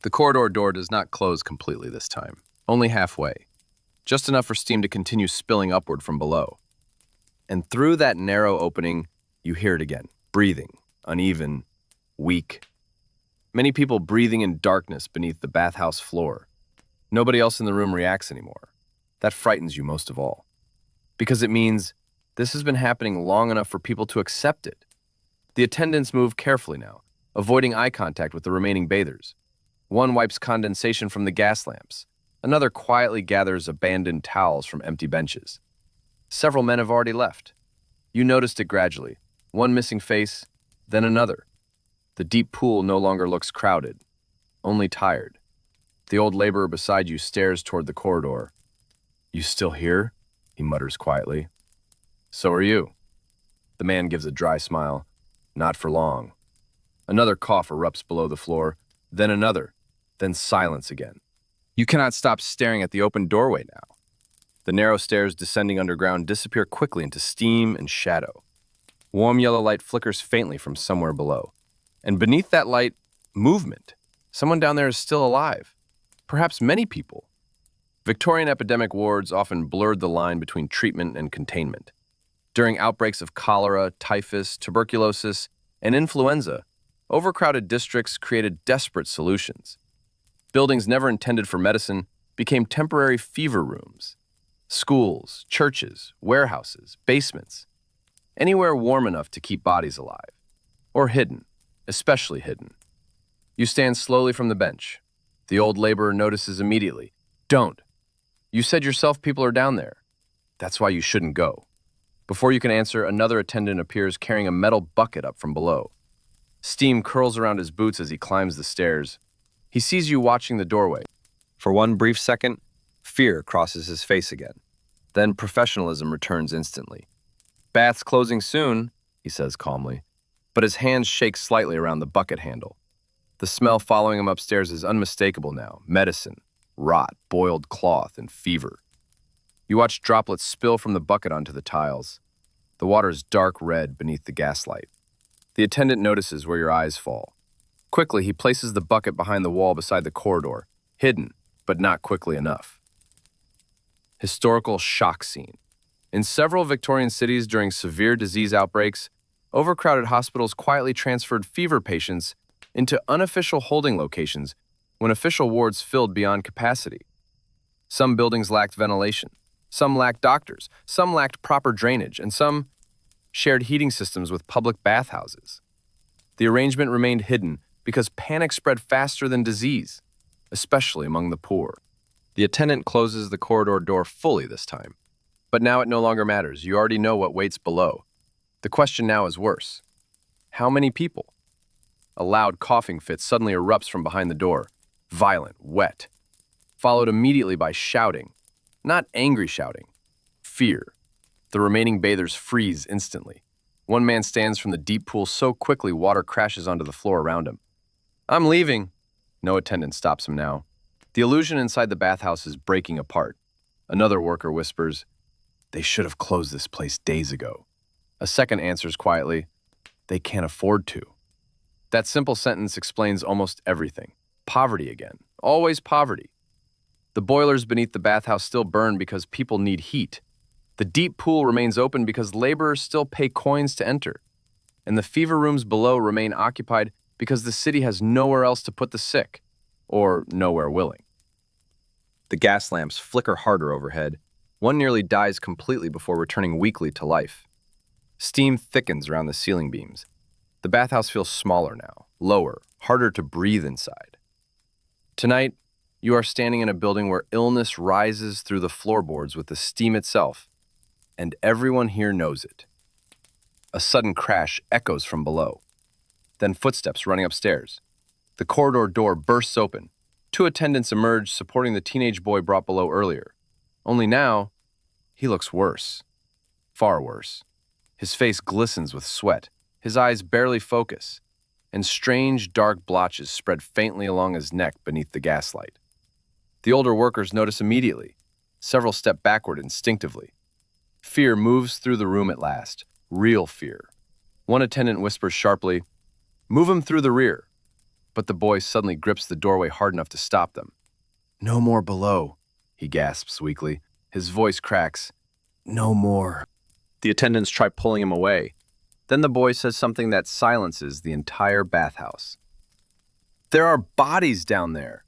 The corridor door does not close completely this time, only halfway, just enough for steam to continue spilling upward from below. And through that narrow opening, you hear it again, breathing, uneven, weak. Many people breathing in darkness beneath the bathhouse floor. Nobody else in the room reacts anymore. That frightens you most of all, because it means this has been happening long enough for people to accept it. The attendants move carefully now, avoiding eye contact with the remaining bathers. One wipes condensation from the gas lamps. Another quietly gathers abandoned towels from empty benches. Several men have already left. You noticed it gradually. One missing face, then another. The deep pool no longer looks crowded, only tired. The old laborer beside you stares toward the corridor. "You still here?" he mutters quietly. "So are you." The man gives a dry smile. "Not for long." Another cough erupts below the floor, then another, then silence again. You cannot stop staring at the open doorway now. The narrow stairs descending underground disappear quickly into steam and shadow. Warm yellow light flickers faintly from somewhere below. And beneath that light, movement. Someone down there is still alive. Perhaps many people. Victorian epidemic wards often blurred the line between treatment and containment. During outbreaks of cholera, typhus, tuberculosis, and influenza, overcrowded districts created desperate solutions. Buildings never intended for medicine became temporary fever rooms. Schools, churches, warehouses, basements. Anywhere warm enough to keep bodies alive. Or hidden, especially hidden. You stand slowly from the bench. The old laborer notices immediately. "Don't. You said yourself people are down there. That's why you shouldn't go." Before you can answer, another attendant appears carrying a metal bucket up from below. Steam curls around his boots as he climbs the stairs. He sees you watching the doorway. For one brief second, fear crosses his face again. Then professionalism returns instantly. "Bath's closing soon," he says calmly, but his hands shake slightly around the bucket handle. The smell following him upstairs is unmistakable now. Medicine, rot, boiled cloth, and fever. You watch droplets spill from the bucket onto the tiles. The water is dark red beneath the gaslight. The attendant notices where your eyes fall. Quickly, he places the bucket behind the wall beside the corridor, hidden, but not quickly enough. Historical shock scene. In several Victorian cities during severe disease outbreaks, overcrowded hospitals quietly transferred fever patients into unofficial holding locations when official wards filled beyond capacity. Some buildings lacked ventilation, some lacked doctors, some lacked proper drainage, and some shared heating systems with public bathhouses. The arrangement remained hidden because panic spread faster than disease, especially among the poor. The attendant closes the corridor door fully this time. But now it no longer matters. You already know what waits below. The question now is worse. How many people? A loud coughing fit suddenly erupts from behind the door. Violent, wet. Followed immediately by shouting. Not angry shouting. Fear. The remaining bathers freeze instantly. One man stands from the deep pool so quickly water crashes onto the floor around him. "I'm leaving." No attendant stops him now. The illusion inside the bathhouse is breaking apart. Another worker whispers, "They should have closed this place days ago." A second answers quietly, "They can't afford to." That simple sentence explains almost everything. Poverty again. Always poverty. The boilers beneath the bathhouse still burn because people need heat. The deep pool remains open because laborers still pay coins to enter. And the fever rooms below remain occupied because the city has nowhere else to put the sick, or nowhere willing. The gas lamps flicker harder overhead. One nearly dies completely before returning weakly to life. Steam thickens around the ceiling beams. The bathhouse feels smaller now, lower, harder to breathe inside. Tonight, you are standing in a building where illness rises through the floorboards with the steam itself, and everyone here knows it. A sudden crash echoes from below. Then footsteps running upstairs. The corridor door bursts open. Two attendants emerge, supporting the teenage boy brought below earlier. Only now, he looks worse. Far worse. His face glistens with sweat. His eyes barely focus, and strange dark blotches spread faintly along his neck beneath the gaslight. The older workers notice immediately. Several step backward instinctively. Fear moves through the room at last. Real fear. One attendant whispers sharply, "Move him through the rear." But the boy suddenly grips the doorway hard enough to stop them. "No more below," he gasps weakly. His voice cracks. "No more." The attendants try pulling him away. Then the boy says something that silences the entire bathhouse. "There are bodies down there."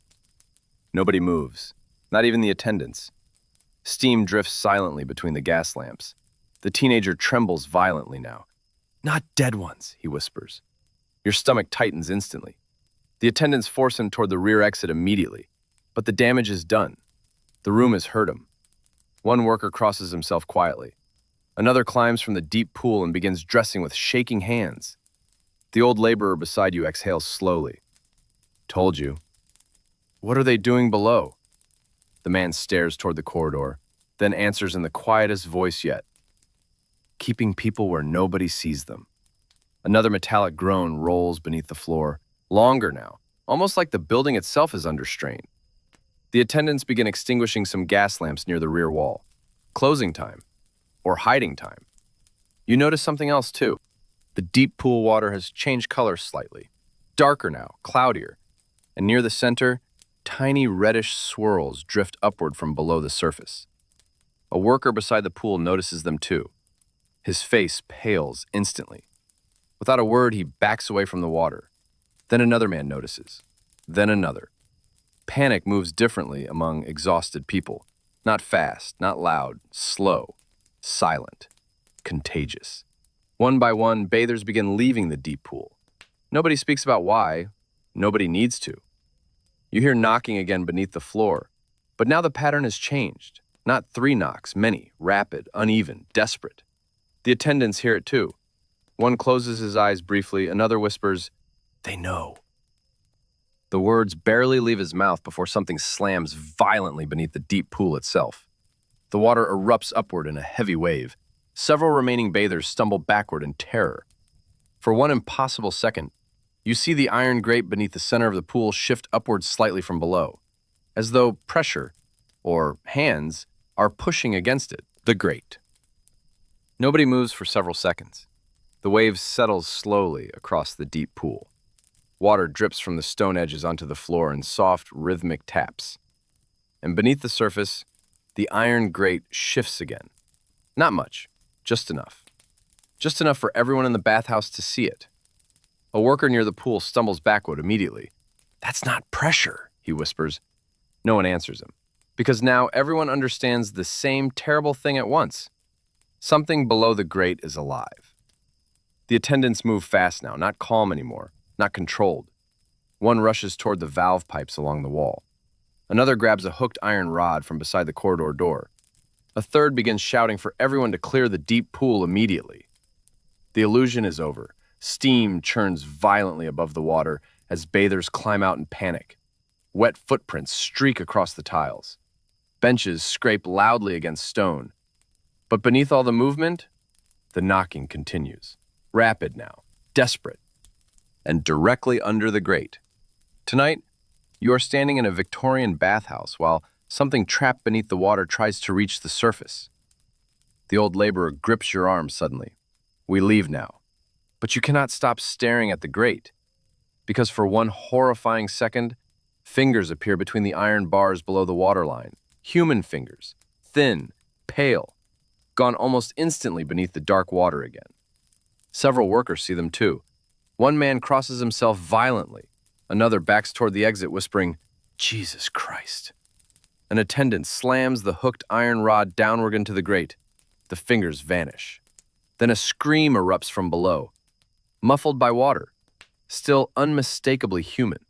Nobody moves, not even the attendants. Steam drifts silently between the gas lamps. The teenager trembles violently now. "Not dead ones," he whispers. Your stomach tightens instantly. The attendants force him toward the rear exit immediately, but the damage is done. The room has hurt him. One worker crosses himself quietly. Another climbs from the deep pool and begins dressing with shaking hands. The old laborer beside you exhales slowly. "Told you." "What are they doing below?" The man stares toward the corridor, then answers in the quietest voice yet. "Keeping people where nobody sees them." Another metallic groan rolls beneath the floor, longer now, almost like the building itself is under strain. The attendants begin extinguishing some gas lamps near the rear wall. Closing time, or hiding time. You notice something else too. The deep pool water has changed color slightly. Darker now, cloudier, and near the center, tiny reddish swirls drift upward from below the surface. A worker beside the pool notices them too. His face pales instantly. Without a word, he backs away from the water. Then another man notices. Then another. Panic moves differently among exhausted people. Not fast, not loud, slow, silent, contagious. One by one, bathers begin leaving the deep pool. Nobody speaks about why. Nobody needs to. You hear knocking again beneath the floor, but now the pattern has changed. Not 3 knocks, many, rapid, uneven, desperate. The attendants hear it too. One closes his eyes briefly, another whispers, "They know." The words barely leave his mouth before something slams violently beneath the deep pool itself. The water erupts upward in a heavy wave. Several remaining bathers stumble backward in terror. For one impossible second, you see the iron grate beneath the center of the pool shift upward slightly from below. as though pressure, or hands, are pushing against it. The grate. Nobody moves for several seconds. The wave settles slowly across the deep pool. Water drips from the stone edges onto the floor in soft, rhythmic taps. And beneath the surface, the iron grate shifts again. Not much, just enough. Just enough for everyone in the bathhouse to see it. A worker near the pool stumbles backward immediately. "That's not pressure," he whispers. No one answers him, because now everyone understands the same terrible thing at once. Something below the grate is alive. The attendants move fast now, not calm anymore, not controlled. One rushes toward the valve pipes along the wall. Another grabs a hooked iron rod from beside the corridor door. A third begins shouting for everyone to clear the deep pool immediately. The illusion is over. Steam churns violently above the water as bathers climb out in panic. Wet footprints streak across the tiles. Benches scrape loudly against stone. But beneath all the movement, the knocking continues. Rapid now, desperate, and directly under the grate. Tonight, you are standing in a Victorian bathhouse while something trapped beneath the water tries to reach the surface. The old laborer grips your arm suddenly. "We leave now." But you cannot stop staring at the grate, because for one horrifying second, fingers appear between the iron bars below the waterline. Human fingers, thin, pale, gone almost instantly beneath the dark water again. Several workers see them too. One man crosses himself violently. Another backs toward the exit, whispering, "Jesus Christ." An attendant slams the hooked iron rod downward into the grate. The fingers vanish. Then a scream erupts from below, muffled by water, still unmistakably human.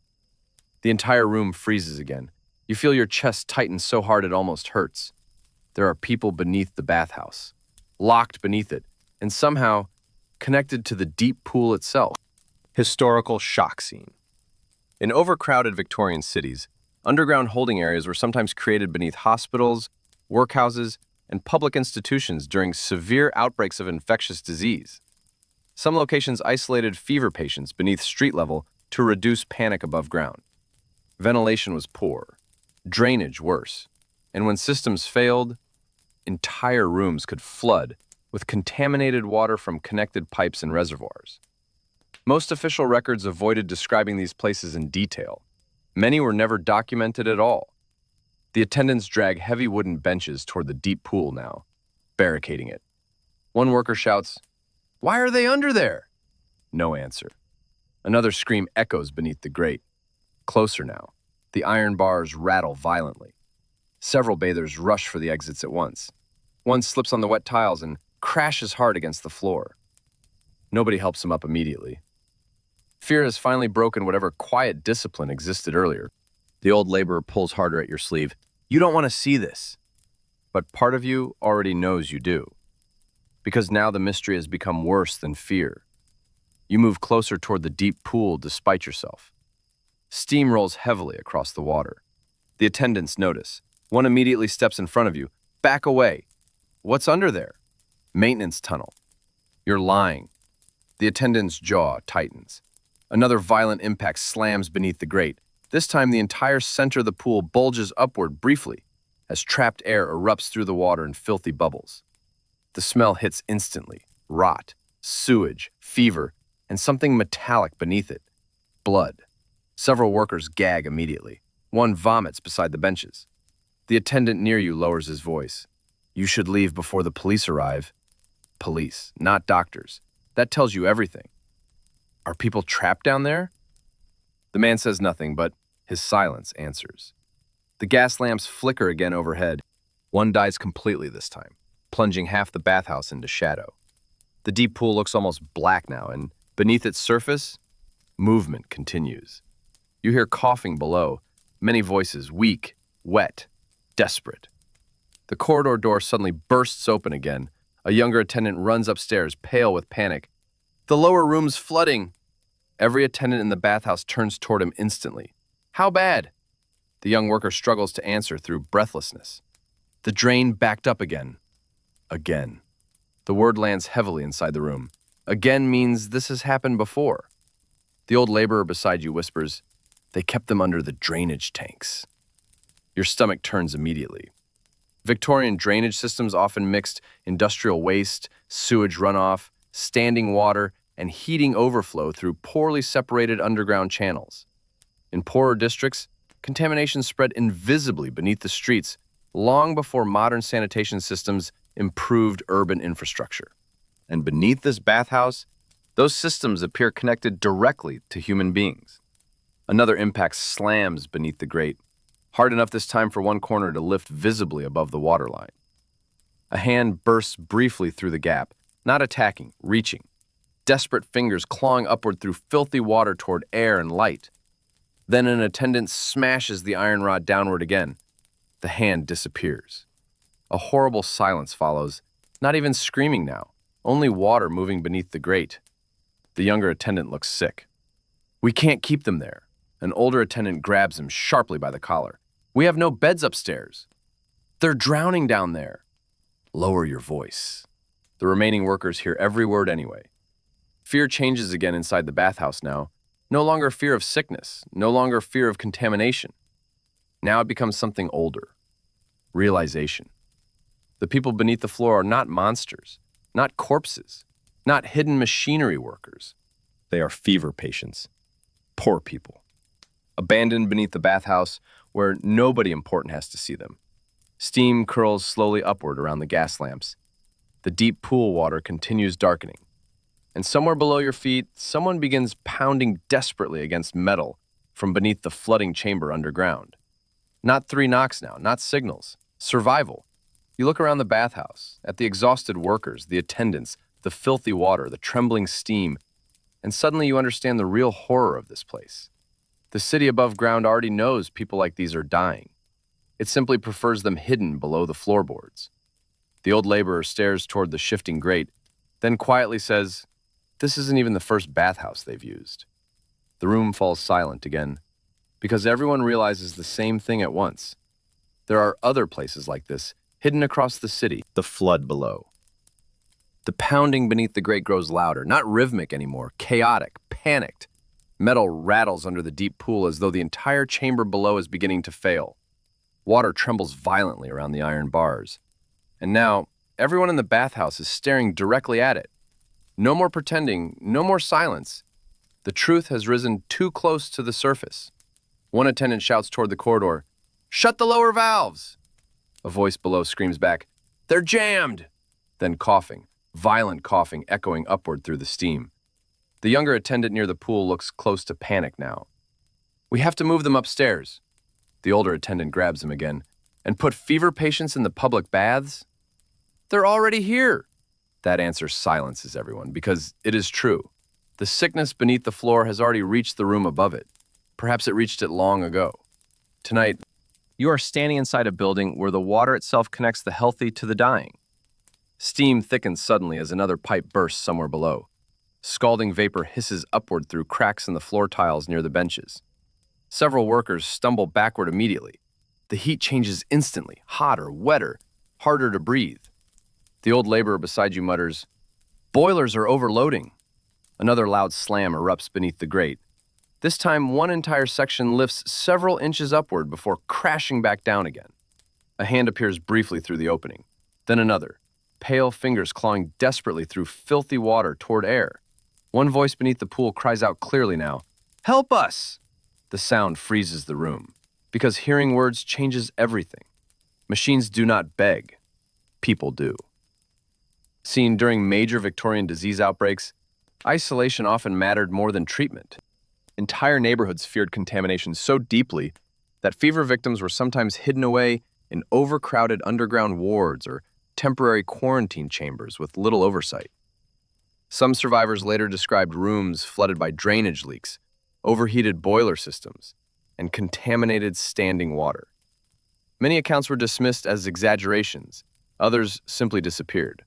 The entire room freezes again. You feel your chest tighten so hard it almost hurts. There are people beneath the bathhouse, locked beneath it, and somehow connected to the deep pool itself. Historical shock scene. In overcrowded Victorian cities, underground holding areas were sometimes created beneath hospitals, workhouses, and public institutions during severe outbreaks of infectious disease. Some locations isolated fever patients beneath street level to reduce panic above ground. Ventilation was poor, drainage worse, and when systems failed, entire rooms could flood with contaminated water from connected pipes and reservoirs. Most official records avoided describing these places in detail. Many were never documented at all. The attendants drag heavy wooden benches toward the deep pool now, barricading it. One worker shouts, "Why are they under there?" No answer. Another scream echoes beneath the grate. Closer now. The iron bars rattle violently. Several bathers rush for the exits at once. One slips on the wet tiles and crashes hard against the floor. Nobody helps him up immediately. Fear has finally broken whatever quiet discipline existed earlier. The old laborer pulls harder at your sleeve. "You don't want to see this." But part of you already knows you do. Because now the mystery has become worse than fear. You move closer toward the deep pool despite yourself. Steam rolls heavily across the water. The attendants notice. One immediately steps in front of you. "Back away." "What's under there?" "Maintenance tunnel." "You're lying." The attendant's jaw tightens. Another violent impact slams beneath the grate. This time the entire center of the pool bulges upward briefly as trapped air erupts through the water in filthy bubbles. The smell hits instantly. Rot, sewage, fever, and something metallic beneath it. Blood. Several workers gag immediately. One vomits beside the benches. The attendant near you lowers his voice. "You should leave before the police arrive." Police, not doctors. That tells you everything. Are people trapped down there? The man says nothing, but his silence answers. The gas lamps flicker again overhead. One dies completely this time, plunging half the bathhouse into shadow. The deep pool looks almost black now, and beneath its surface, movement continues. You hear coughing below, many voices, weak, wet, desperate. The corridor door suddenly bursts open again. A younger attendant runs upstairs, pale with panic. "The lower room's flooding." Every attendant in the bathhouse turns toward him instantly. "How bad?" The young worker struggles to answer through breathlessness. "The drain backed up again." Again. The word lands heavily inside the room. Again means this has happened before. The old laborer beside you whispers, "They kept them under the drainage tanks." Your stomach turns immediately. Victorian drainage systems often mixed industrial waste, sewage runoff, standing water, and heating overflow through poorly separated underground channels. In poorer districts, contamination spread invisibly beneath the streets long before modern sanitation systems improved urban infrastructure. And beneath this bathhouse, those systems appear connected directly to human beings. Another impact slams beneath the grate, hard enough this time for one corner to lift visibly above the waterline. A hand bursts briefly through the gap, not attacking, reaching. Desperate fingers clawing upward through filthy water toward air and light. Then an attendant smashes the iron rod downward again. The hand disappears. A horrible silence follows, not even screaming now, only water moving beneath the grate. The younger attendant looks sick. "We can't keep them there." An older attendant grabs him sharply by the collar. "We have no beds upstairs." "They're drowning down there." "Lower your voice." The remaining workers hear every word anyway. Fear changes again inside the bathhouse now. No longer fear of sickness, no longer fear of contamination. Now it becomes something older. Realization. The people beneath the floor are not monsters, not corpses, not hidden machinery workers. They are fever patients. Poor people. Abandoned beneath the bathhouse where nobody important has to see them. Steam curls slowly upward around the gas lamps. The deep pool water continues darkening. And somewhere below your feet, someone begins pounding desperately against metal from beneath the flooding chamber underground. Not 3 knocks now, not signals. Survival. You look around the bathhouse, at the exhausted workers, the attendants, the filthy water, the trembling steam, and suddenly you understand the real horror of this place. The city above ground already knows people like these are dying. It simply prefers them hidden below the floorboards. The old laborer stares toward the shifting grate, then quietly says, "This isn't even the first bathhouse they've used." The room falls silent again, because everyone realizes the same thing at once. There are other places like this, hidden across the city, the flood below. The pounding beneath the grate grows louder, not rhythmic anymore, chaotic, panicked. Metal rattles under the deep pool as though the entire chamber below is beginning to fail. Water trembles violently around the iron bars. And now, everyone in the bathhouse is staring directly at it. No more pretending, no more silence. The truth has risen too close to the surface. One attendant shouts toward the corridor, "Shut the lower valves!" A voice below screams back, "They're jammed!" Then coughing, violent coughing echoing upward through the steam. The younger attendant near the pool looks close to panic now. "We have to move them upstairs." The older attendant grabs him again. "And put fever patients in the public baths?" "They're already here." That answer silences everyone, because it is true. The sickness beneath the floor has already reached the room above it. Perhaps it reached it long ago. Tonight, you are standing inside a building where the water itself connects the healthy to the dying. Steam thickens suddenly as another pipe bursts somewhere below. Scalding vapor hisses upward through cracks in the floor tiles near the benches. Several workers stumble backward immediately. The heat changes instantly, hotter, wetter, harder to breathe. The old laborer beside you mutters, "Boilers are overloading." Another loud slam erupts beneath the grate. This time, one entire section lifts several inches upward before crashing back down again. A hand appears briefly through the opening. Then another, pale fingers clawing desperately through filthy water toward air. One voice beneath the pool cries out clearly now, "Help us!" The sound freezes the room, because hearing words changes everything. Machines do not beg. People do. Seen during major Victorian disease outbreaks, isolation often mattered more than treatment. Entire neighborhoods feared contamination so deeply that fever victims were sometimes hidden away in overcrowded underground wards or temporary quarantine chambers with little oversight. Some survivors later described rooms flooded by drainage leaks, overheated boiler systems, and contaminated standing water. Many accounts were dismissed as exaggerations, others simply disappeared.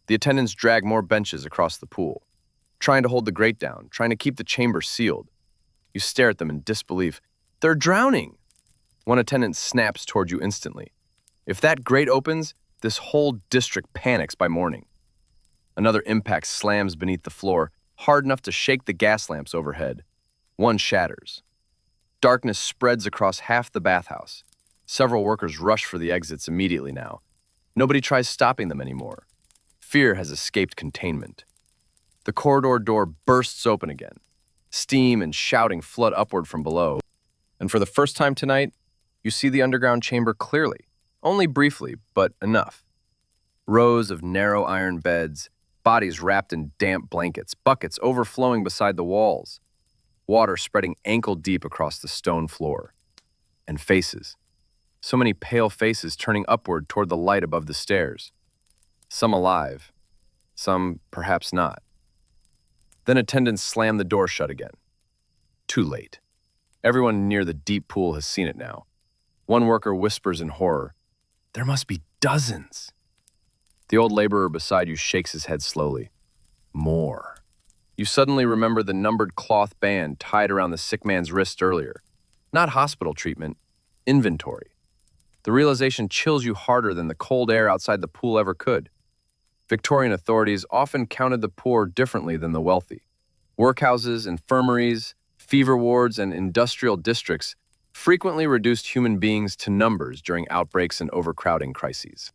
The attendants drag more benches across the pool, trying to hold the grate down, trying to keep the chamber sealed. You stare at them in disbelief. "They're drowning!" One attendant snaps toward you instantly. "If that grate opens, this whole district panics by morning." Another impact slams beneath the floor, hard enough to shake the gas lamps overhead. One shatters. Darkness spreads across half the bathhouse. Several workers rush for the exits immediately now. Nobody tries stopping them anymore. Fear has escaped containment. The corridor door bursts open again. Steam and shouting flood upward from below. And for the first time tonight, you see the underground chamber clearly. Only briefly, but enough. Rows of narrow iron beds, bodies wrapped in damp blankets, buckets overflowing beside the walls, water spreading ankle-deep across the stone floor. And faces. So many pale faces turning upward toward the light above the stairs. Some alive, some perhaps not. Then attendants slam the door shut again. Too late. Everyone near the deep pool has seen it now. One worker whispers in horror, "There must be dozens." The old laborer beside you shakes his head slowly. More. You suddenly remember the numbered cloth band tied around the sick man's wrist earlier. Not hospital treatment, inventory. The realization chills you harder than the cold air outside the pool ever could. Victorian authorities often counted the poor differently than the wealthy. Workhouses, infirmaries, fever wards, and industrial districts frequently reduced human beings to numbers during outbreaks and overcrowding crises,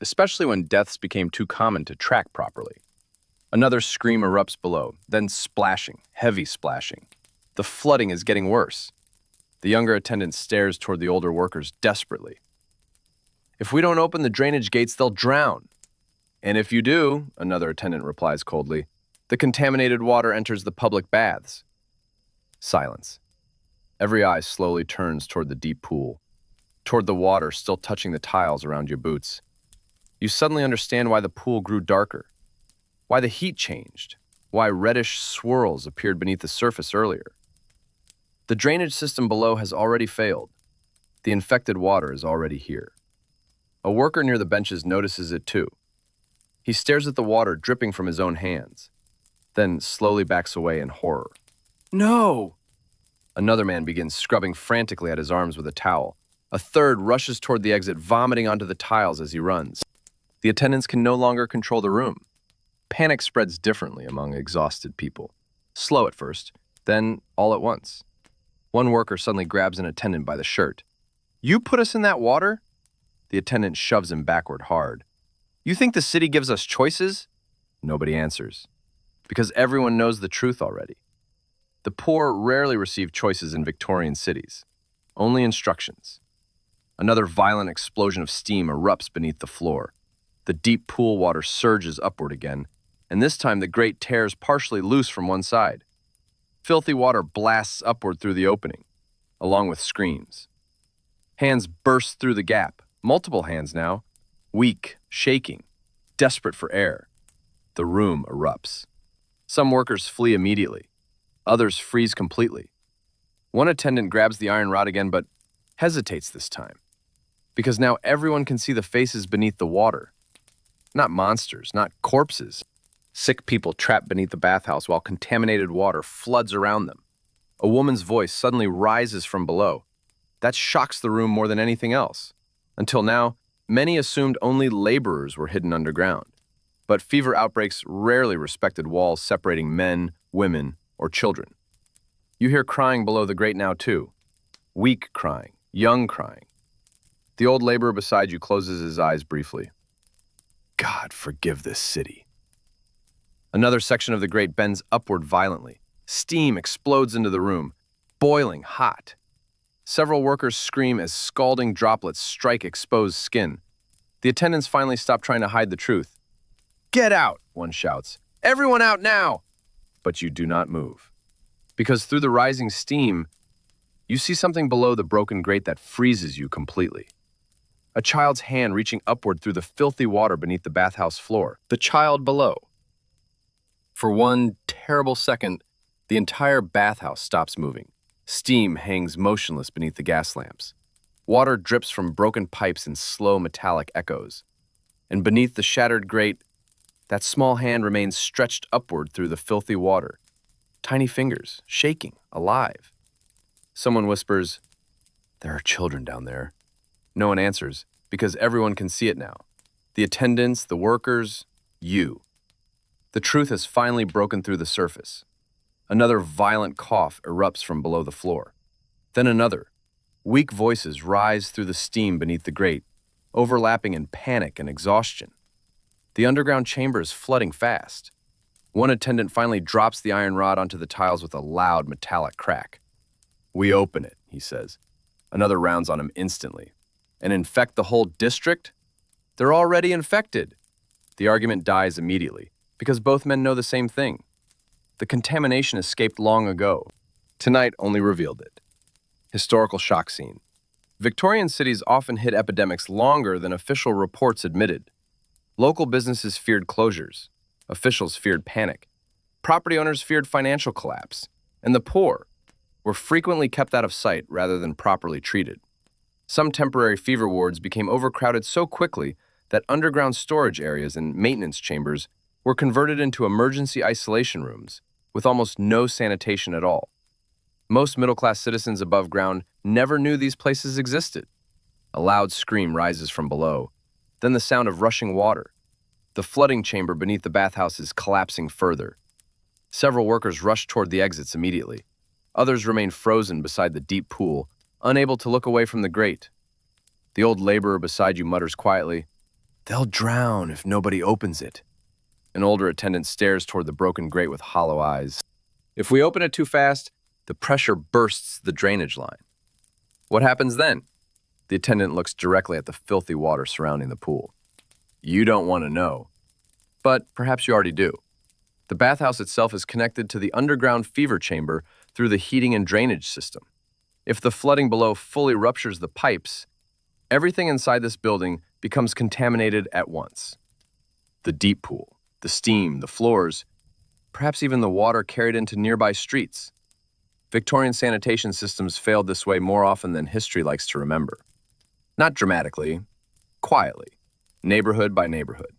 especially when deaths became too common to track properly. Another scream erupts below, then splashing, heavy splashing. The flooding is getting worse. The younger attendant stares toward the older workers desperately. "If we don't open the drainage gates, they'll drown." "And if you do," another attendant replies coldly, "the contaminated water enters the public baths." Silence. Every eye slowly turns toward the deep pool, toward the water still touching the tiles around your boots. You suddenly understand why the pool grew darker, why the heat changed, why reddish swirls appeared beneath the surface earlier. The drainage system below has already failed. The infected water is already here. A worker near the benches notices it too. He stares at the water dripping from his own hands, then slowly backs away in horror. "No!" Another man begins scrubbing frantically at his arms with a towel. A third rushes toward the exit, vomiting onto the tiles as he runs. The attendants can no longer control the room. Panic spreads differently among exhausted people. Slow at first, then all at once. One worker suddenly grabs an attendant by the shirt. "You put us in that water?" The attendant shoves him backward hard. "You think the city gives us choices?" Nobody answers, because everyone knows the truth already. The poor rarely receive choices in Victorian cities, only instructions. Another violent explosion of steam erupts beneath the floor. The deep pool water surges upward again, and this time the grate tears partially loose from one side. Filthy water blasts upward through the opening, along with screams. Hands burst through the gap, multiple hands now, weak, shaking, desperate for air. The room erupts. Some workers flee immediately. Others freeze completely. One attendant grabs the iron rod again, but hesitates this time, because now everyone can see the faces beneath the water. Not monsters, not corpses. Sick people trapped beneath the bathhouse while contaminated water floods around them. A woman's voice suddenly rises from below. That shocks the room more than anything else. Until now, many assumed only laborers were hidden underground. But fever outbreaks rarely respected walls separating men, women, or children. You hear crying below the grate now too. Weak crying, young crying. The old laborer beside you closes his eyes briefly. God forgive this city. Another section of the grate bends upward violently. Steam explodes into the room, boiling hot. Several workers scream as scalding droplets strike exposed skin. The attendants finally stop trying to hide the truth. "Get out!" one shouts. "Everyone out now!" But you do not move. Because through the rising steam, you see something below the broken grate that freezes you completely. A child's hand reaching upward through the filthy water beneath the bathhouse floor. The child below. For one terrible second, the entire bathhouse stops moving. Steam hangs motionless beneath the gas lamps. Water drips from broken pipes in slow metallic echoes. And beneath the shattered grate, that small hand remains stretched upward through the filthy water. Tiny fingers, shaking, alive. Someone whispers, "There are children down there." No one answers, because everyone can see it now. The attendants, the workers, you. The truth has finally broken through the surface. Another violent cough erupts from below the floor. Then another, Weak voices rise through the steam beneath the grate, overlapping in panic and exhaustion. The underground chamber is flooding fast. One attendant finally drops the iron rod onto the tiles with a loud metallic crack. "We open it," he says. Another rounds on him instantly. "And infect the whole district? They're already infected." The argument dies immediately, because both men know the same thing. The contamination escaped long ago. Tonight only revealed it. Historical shock scene. Victorian cities often hid epidemics longer than official reports admitted. Local businesses feared closures. Officials feared panic. Property owners feared financial collapse. And the poor were frequently kept out of sight rather than properly treated. Some temporary fever wards became overcrowded so quickly that underground storage areas and maintenance chambers were converted into emergency isolation rooms with almost no sanitation at all. Most middle-class citizens above ground never knew these places existed. A loud scream rises from below, then the sound of rushing water. The flooding chamber beneath the bathhouse is collapsing further. Several workers rush toward the exits immediately. Others remain frozen beside the deep pool, unable to look away from the grate. The old laborer beside you mutters quietly, "They'll drown if nobody opens it." An older attendant stares toward the broken grate with hollow eyes. "If we open it too fast, the pressure bursts the drainage line." "What happens then?" The attendant looks directly at the filthy water surrounding the pool. "You don't want to know. But perhaps you already do. The bathhouse itself is connected to the underground fever chamber through the heating and drainage system. If the flooding below fully ruptures the pipes, everything inside this building becomes contaminated at once. The deep pool, the steam, the floors, perhaps even the water carried into nearby streets. Victorian sanitation systems failed this way more often than history likes to remember. Not dramatically, quietly, neighborhood by neighborhood.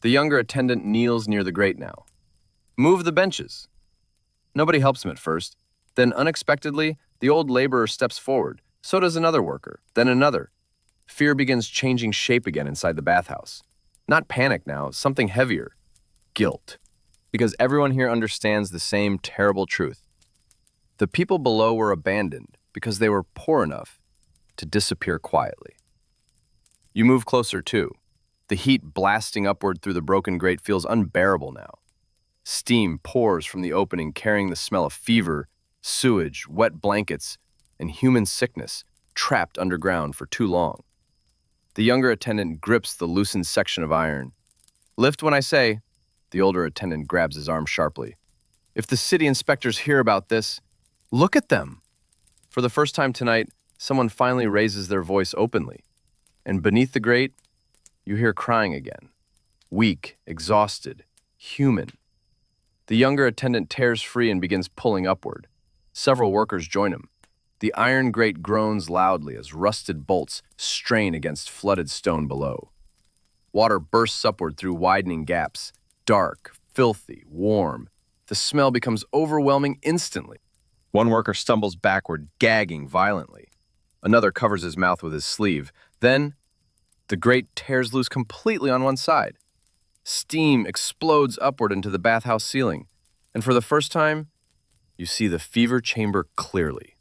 The younger attendant kneels near the grate now. "Move the benches." Nobody helps him at first. Then unexpectedly, the old laborer steps forward. So does another worker, then another. Fear begins changing shape again inside the bathhouse. Not panic now, something heavier. Guilt. Because everyone here understands the same terrible truth. The people below were abandoned because they were poor enough to disappear quietly. You move closer too. The heat blasting upward through the broken grate feels unbearable now. Steam pours from the opening, carrying the smell of fever, sewage, wet blankets, and human sickness trapped underground for too long. The younger attendant grips the loosened section of iron. "Lift when I say." The older attendant grabs his arm sharply. "If the city inspectors hear about this, look at them." For the first time tonight, someone finally raises their voice openly. And beneath the grate, you hear crying again. Weak, exhausted, human. The younger attendant tears free and begins pulling upward. Several workers join him. The iron grate groans loudly as rusted bolts strain against flooded stone below. Water bursts upward through widening gaps, dark, filthy, warm. The smell becomes overwhelming instantly. One worker stumbles backward, gagging violently. Another covers his mouth with his sleeve. Then, the grate tears loose completely on one side. Steam explodes upward into the bathhouse ceiling, and for the first time, you see the fever chamber clearly.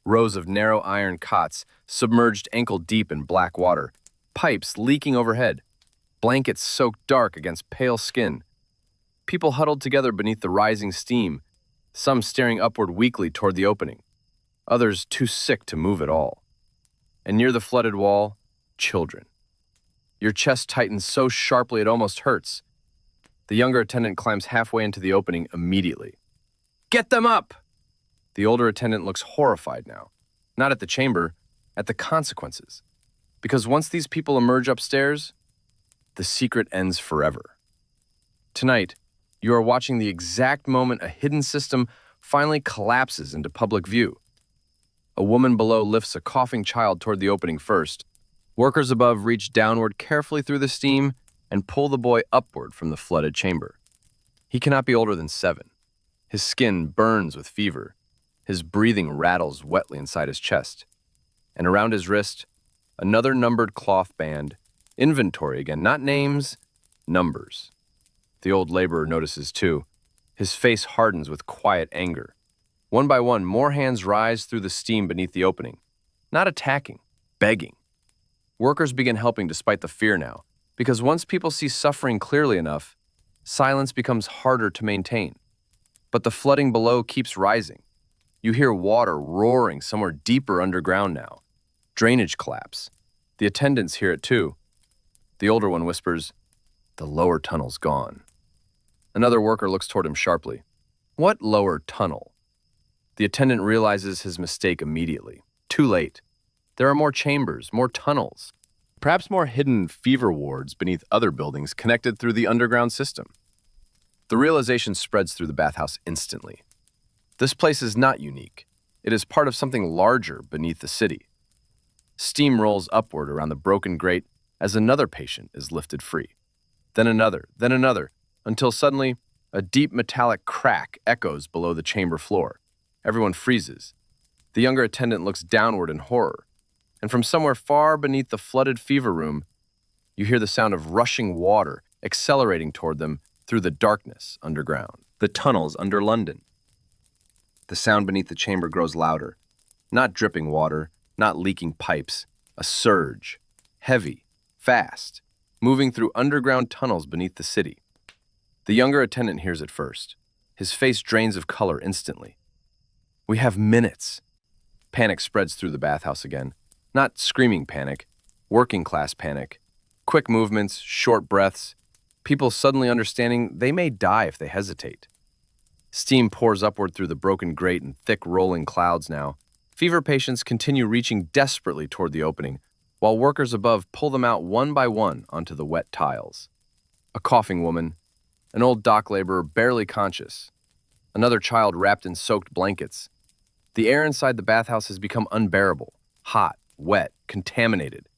Rows of narrow iron cots, submerged ankle-deep in black water, pipes leaking overhead, blankets soaked dark against pale skin. People huddled together beneath the rising steam, some staring upward weakly toward the opening, others too sick to move at all. And near the flooded wall, children. Your chest tightens so sharply it almost hurts. The younger attendant climbs halfway into the opening immediately. "Get them up!" The older attendant looks horrified now, not at the chamber, at the consequences. Because once these people emerge upstairs, the secret ends forever. Tonight, you are watching the exact moment a hidden system finally collapses into public view. A woman below lifts a coughing child toward the opening first. Workers above reach downward carefully through the steam and pull the boy upward from the flooded chamber. He cannot be older than 7. His skin burns with fever. His breathing rattles wetly inside his chest. And around his wrist, another numbered cloth band. Inventory again, not names, numbers. The old laborer notices too. His face hardens with quiet anger. One by one, more hands rise through the steam beneath the opening. Not attacking, begging. Workers begin helping despite the fear now, because once people see suffering clearly enough, silence becomes harder to maintain. But the flooding below keeps rising. You hear water roaring somewhere deeper underground now. Drainage collapse. The attendants hear it too. The older one whispers, "The lower tunnel's gone." Another worker looks toward him sharply. "What lower tunnel?" The attendant realizes his mistake immediately. Too late. There are more chambers, more tunnels, perhaps more hidden fever wards beneath other buildings connected through the underground system. The realization spreads through the bathhouse instantly. This place is not unique. It is part of something larger beneath the city. Steam rolls upward around the broken grate as another patient is lifted free. Then another, until suddenly a deep metallic crack echoes below the chamber floor. Everyone freezes. The younger attendant looks downward in horror, and from somewhere far beneath the flooded fever room, you hear the sound of rushing water accelerating toward them through the darkness underground. The tunnels under London. The sound beneath the chamber grows louder. Not dripping water, not leaking pipes. A surge. Heavy, fast, moving through underground tunnels beneath the city. The younger attendant hears it first. His face drains of color instantly. "We have minutes." Panic spreads through the bathhouse again. Not screaming panic, working class panic. Quick movements, short breaths. People suddenly understanding they may die if they hesitate. Steam pours upward through the broken grate in thick rolling clouds now. Fever patients continue reaching desperately toward the opening, while workers above pull them out one by one onto the wet tiles. A coughing woman, an old dock laborer barely conscious, another child wrapped in soaked blankets. The air inside the bathhouse has become unbearable, hot, wet, contaminated,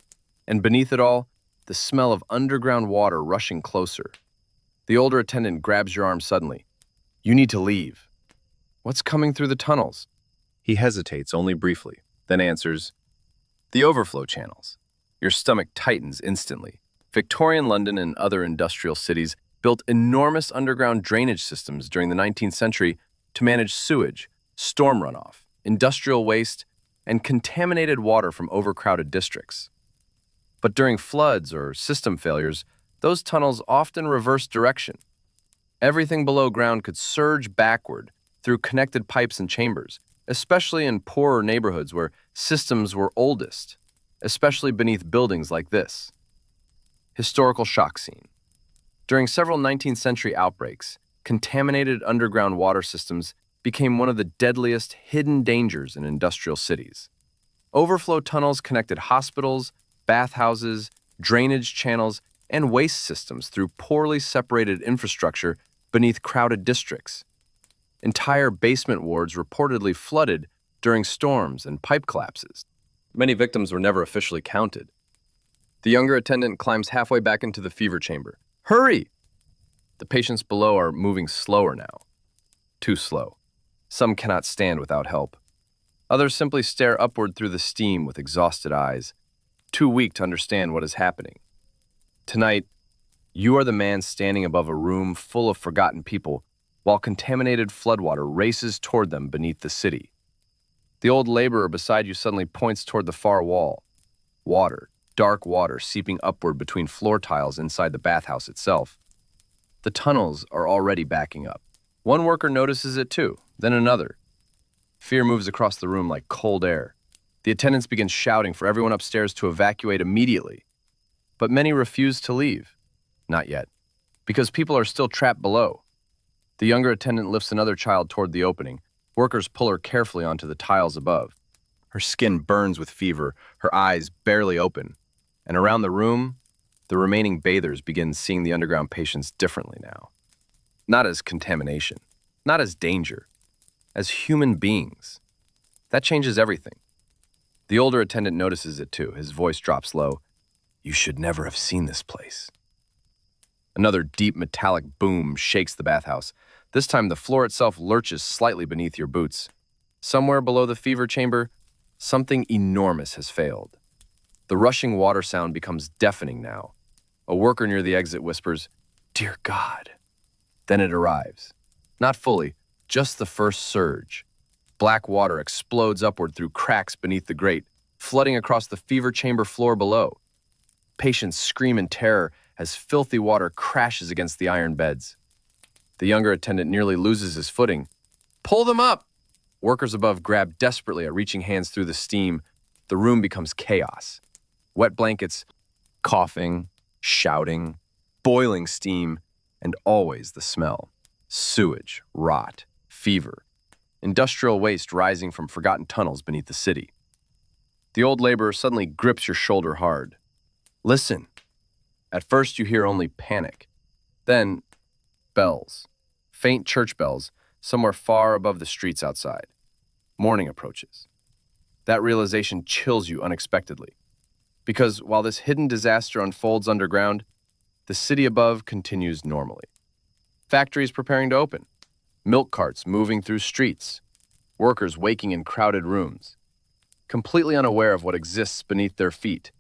and beneath it all, the smell of underground water rushing closer. The older attendant grabs your arm suddenly. "You need to leave." "What's coming through the tunnels?" He hesitates only briefly, then answers, "The overflow channels." Your stomach tightens instantly. Victorian London and other industrial cities built enormous underground drainage systems during the 19th century to manage sewage, storm runoff, industrial waste, and contaminated water from overcrowded districts. But during floods or system failures, those tunnels often reverse direction. Everything below ground could surge backward through connected pipes and chambers, especially in poorer neighborhoods where systems were oldest, especially beneath buildings like this. Historical shock scene. During several 19th century outbreaks, contaminated underground water systems became one of the deadliest hidden dangers in industrial cities. Overflow tunnels connected hospitals, bathhouses, drainage channels, and waste systems through poorly separated infrastructure beneath crowded districts. Entire basement wards reportedly flooded during storms and pipe collapses. Many victims were never officially counted. The younger attendant climbs halfway back into the fever chamber. "Hurry!" The patients below are moving slower now. Too slow. Some cannot stand without help. Others simply stare upward through the steam with exhausted eyes, too weak to understand what is happening. Tonight, you are the man standing above a room full of forgotten people while contaminated floodwater races toward them beneath the city. The old laborer beside you suddenly points toward the far wall. Water, dark water seeping upward between floor tiles inside the bathhouse itself. The tunnels are already backing up. One worker notices it too, then another. Fear moves across the room like cold air. The attendants begin shouting for everyone upstairs to evacuate immediately. But many refuse to leave. Not yet, because people are still trapped below. The younger attendant lifts another child toward the opening. Workers pull her carefully onto the tiles above. Her skin burns with fever, her eyes barely open. And around the room, the remaining bathers begin seeing the underground patients differently now. Not as contamination, not as danger, as human beings. That changes everything. The older attendant notices it too. His voice drops low. "You should never have seen this place." Another deep metallic boom shakes the bathhouse. This time the floor itself lurches slightly beneath your boots. Somewhere below the fever chamber, something enormous has failed. The rushing water sound becomes deafening now. A worker near the exit whispers, "Dear God." Then it arrives. Not fully, just the first surge. Black water explodes upward through cracks beneath the grate, flooding across the fever chamber floor below. Patients scream in terror as filthy water crashes against the iron beds. The younger attendant nearly loses his footing. "Pull them up!" Workers above grab desperately at reaching hands through the steam. The room becomes chaos. Wet blankets, coughing, shouting, boiling steam, and always the smell. Sewage, rot, fever, industrial waste rising from forgotten tunnels beneath the city. The old laborer suddenly grips your shoulder hard. Listen. At first you hear only panic. Then, bells. Faint church bells, somewhere far above the streets outside. Morning approaches. That realization chills you unexpectedly. Because while this hidden disaster unfolds underground, the city above continues normally. Factories preparing to open. Milk carts moving through streets. Workers waking in crowded rooms. Completely unaware of what exists beneath their feet.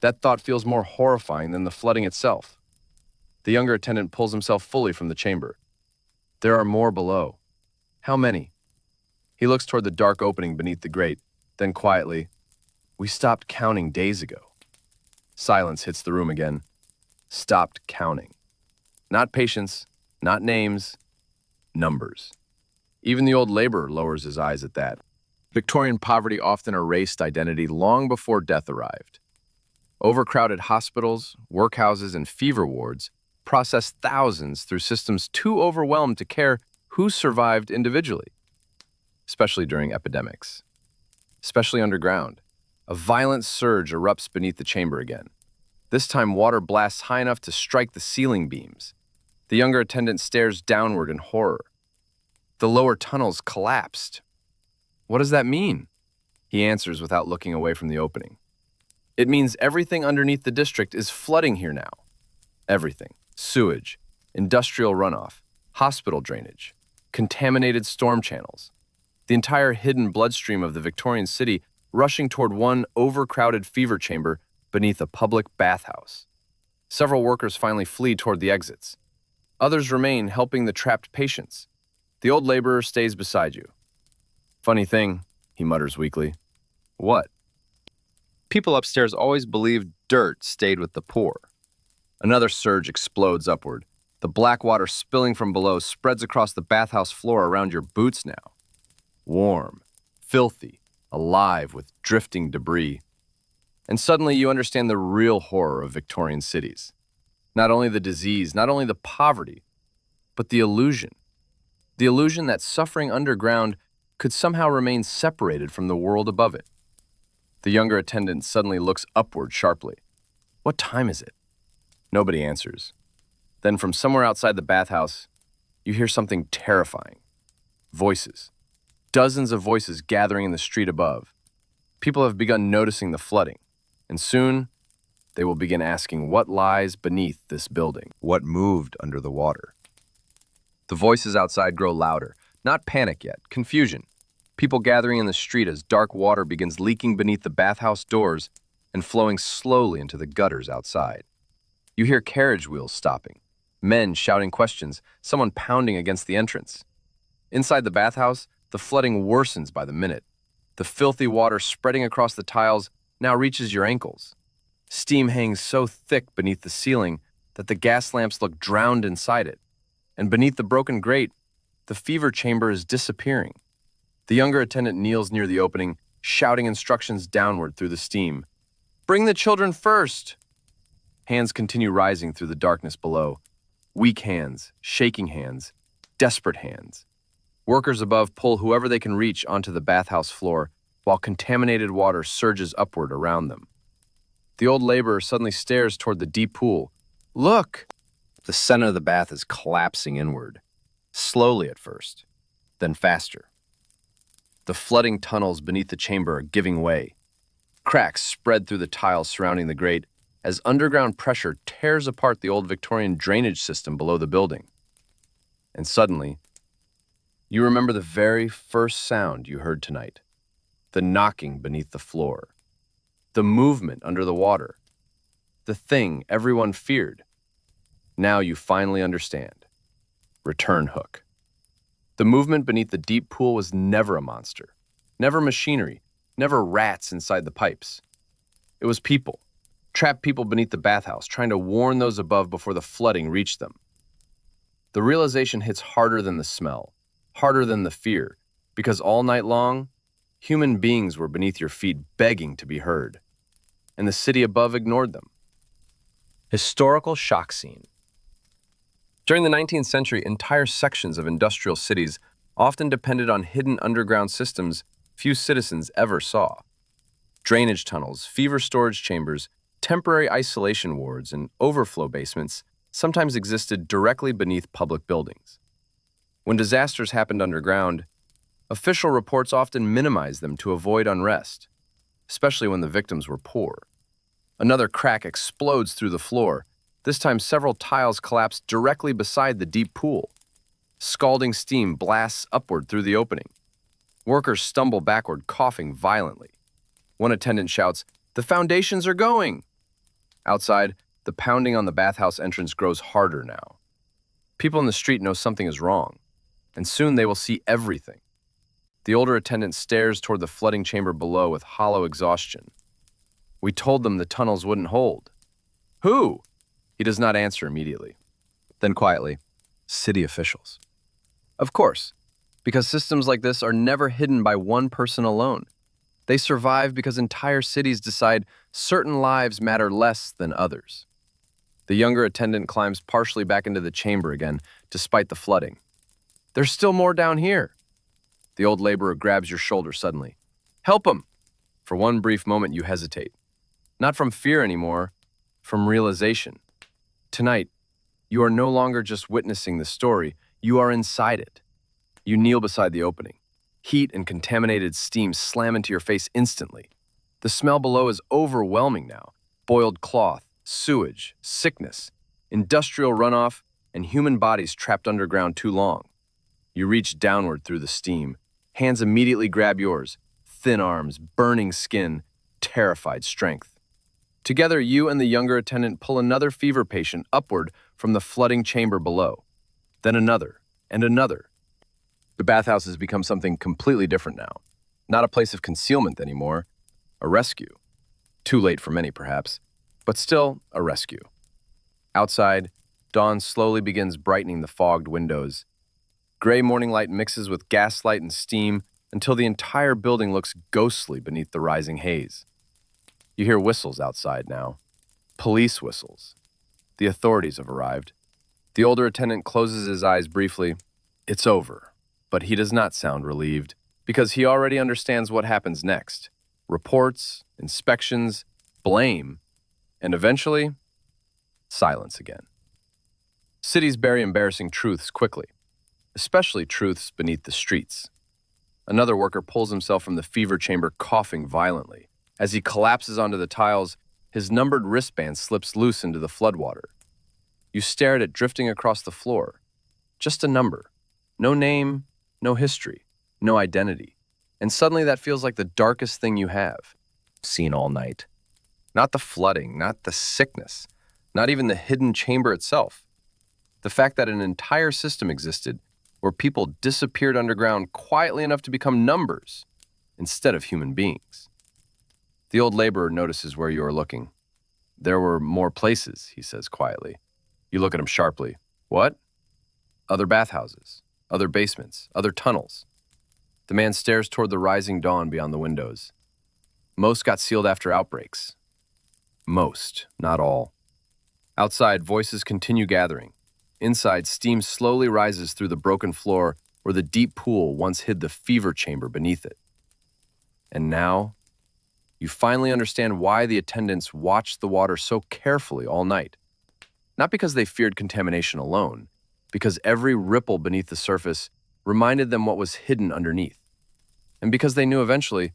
That thought feels more horrifying than the flooding itself. The younger attendant pulls himself fully from the chamber. There are more below. How many? He looks toward the dark opening beneath the grate, then quietly, "We stopped counting days ago." Silence hits the room again. Stopped counting. Not patients, not names, numbers. Even the old laborer lowers his eyes at that. Victorian poverty often erased identity long before death arrived. Overcrowded hospitals, workhouses, and fever wards processed thousands through systems too overwhelmed to care who survived individually, especially during epidemics. Especially underground. A violent surge erupts beneath the chamber again. This time, water blasts high enough to strike the ceiling beams. The younger attendant stares downward in horror. The lower tunnels collapsed. What does that mean? He answers without looking away from the opening. It means everything underneath the district is flooding here now. Everything. Sewage, industrial runoff, hospital drainage, contaminated storm channels. The entire hidden bloodstream of the Victorian city rushing toward one overcrowded fever chamber beneath a public bathhouse. Several workers finally flee toward the exits. Others remain helping the trapped patients. The old laborer stays beside you. "Funny thing," he mutters weakly. "What?" "People upstairs always believed dirt stayed with the poor." Another surge explodes upward. The black water spilling from below spreads across the bathhouse floor around your boots now. Warm, filthy, alive with drifting debris. And suddenly you understand the real horror of Victorian cities. Not only the disease, not only the poverty, but the illusion. The illusion that suffering underground could somehow remain separated from the world above it. The younger attendant suddenly looks upward sharply. "What time is it?" Nobody answers. Then from somewhere outside the bathhouse, you hear something terrifying. Voices. Dozens of voices gathering in the street above. People have begun noticing the flooding, and soon they will begin asking what lies beneath this building, what moved under the water. The voices outside grow louder, not panic yet, confusion. People gathering in the street as dark water begins leaking beneath the bathhouse doors and flowing slowly into the gutters outside. You hear carriage wheels stopping, men shouting questions, someone pounding against the entrance. Inside the bathhouse, the flooding worsens by the minute. The filthy water spreading across the tiles now reaches your ankles. Steam hangs so thick beneath the ceiling that the gas lamps look drowned inside it. And beneath the broken grate, the fever chamber is disappearing. The younger attendant kneels near the opening, shouting instructions downward through the steam. "Bring the children first!" Hands continue rising through the darkness below. Weak hands, shaking hands, desperate hands. Workers above pull whoever they can reach onto the bathhouse floor, while contaminated water surges upward around them. The old laborer suddenly stares toward the deep pool. "Look!" The center of the bath is collapsing inward. Slowly at first, then faster. The flooding tunnels beneath the chamber are giving way. Cracks spread through the tiles surrounding the grate as underground pressure tears apart the old Victorian drainage system below the building. And suddenly, you remember the very first sound you heard tonight. The knocking beneath the floor. The movement under the water. The thing everyone feared. Now you finally understand. Return hook. The movement beneath the deep pool was never a monster, never machinery, never rats inside the pipes. It was people, trapped people beneath the bathhouse, trying to warn those above before the flooding reached them. The realization hits harder than the smell, harder than the fear, because all night long, human beings were beneath your feet begging to be heard, and the city above ignored them. Historical shock scene. During the 19th century, entire sections of industrial cities often depended on hidden underground systems few citizens ever saw. Drainage tunnels, fever storage chambers, temporary isolation wards, and overflow basements sometimes existed directly beneath public buildings. When disasters happened underground, official reports often minimized them to avoid unrest, especially when the victims were poor. Another crack explodes through the floor. This time, several tiles collapse directly beside the deep pool. Scalding steam blasts upward through the opening. Workers stumble backward, coughing violently. One attendant shouts, "The foundations are going!" Outside, the pounding on the bathhouse entrance grows harder now. People in the street know something is wrong, and soon they will see everything. The older attendant stares toward the flooding chamber below with hollow exhaustion. "We told them the tunnels wouldn't hold." "Who?" He does not answer immediately. Then quietly, "City officials." Of course, because systems like this are never hidden by one person alone. They survive because entire cities decide certain lives matter less than others. The younger attendant climbs partially back into the chamber again, despite the flooding. "There's still more down here." The old laborer grabs your shoulder suddenly. "Help him!" For one brief moment, you hesitate. Not from fear anymore, from realization. Tonight, you are no longer just witnessing the story, you are inside it. You kneel beside the opening. Heat and contaminated steam slam into your face instantly. The smell below is overwhelming now. Boiled cloth, sewage, sickness, industrial runoff, and human bodies trapped underground too long. You reach downward through the steam. Hands immediately grab yours. Thin arms, burning skin, terrified strength. Together, you and the younger attendant pull another fever patient upward from the flooding chamber below. Then another, and another. The bathhouse has become something completely different now. Not a place of concealment anymore, a rescue. Too late for many, perhaps, but still a rescue. Outside, dawn slowly begins brightening the fogged windows. Gray morning light mixes with gaslight and steam until the entire building looks ghostly beneath the rising haze. You hear whistles outside now. Police whistles. The authorities have arrived. The older attendant closes his eyes briefly. It's over. But he does not sound relieved, because he already understands what happens next. Reports, inspections, blame, and eventually, silence again. Cities bury embarrassing truths quickly, especially truths beneath the streets. Another worker pulls himself from the fever chamber coughing violently. As he collapses onto the tiles, his numbered wristband slips loose into the floodwater. You stare at it drifting across the floor. Just a number. No name, no history, no identity. And suddenly that feels like the darkest thing you have seen all night. Not the flooding, not the sickness, not even the hidden chamber itself. The fact that an entire system existed where people disappeared underground quietly enough to become numbers instead of human beings. The old laborer notices where you are looking. "There were more places," he says quietly. You look at him sharply. "What?" "Other bathhouses. Other basements, other tunnels." The man stares toward the rising dawn beyond the windows. "Most got sealed after outbreaks." Most, not all. Outside, voices continue gathering. Inside, steam slowly rises through the broken floor where the deep pool once hid the fever chamber beneath it. And now, you finally understand why the attendants watched the water so carefully all night. Not because they feared contamination alone, because every ripple beneath the surface reminded them what was hidden underneath. And because they knew eventually,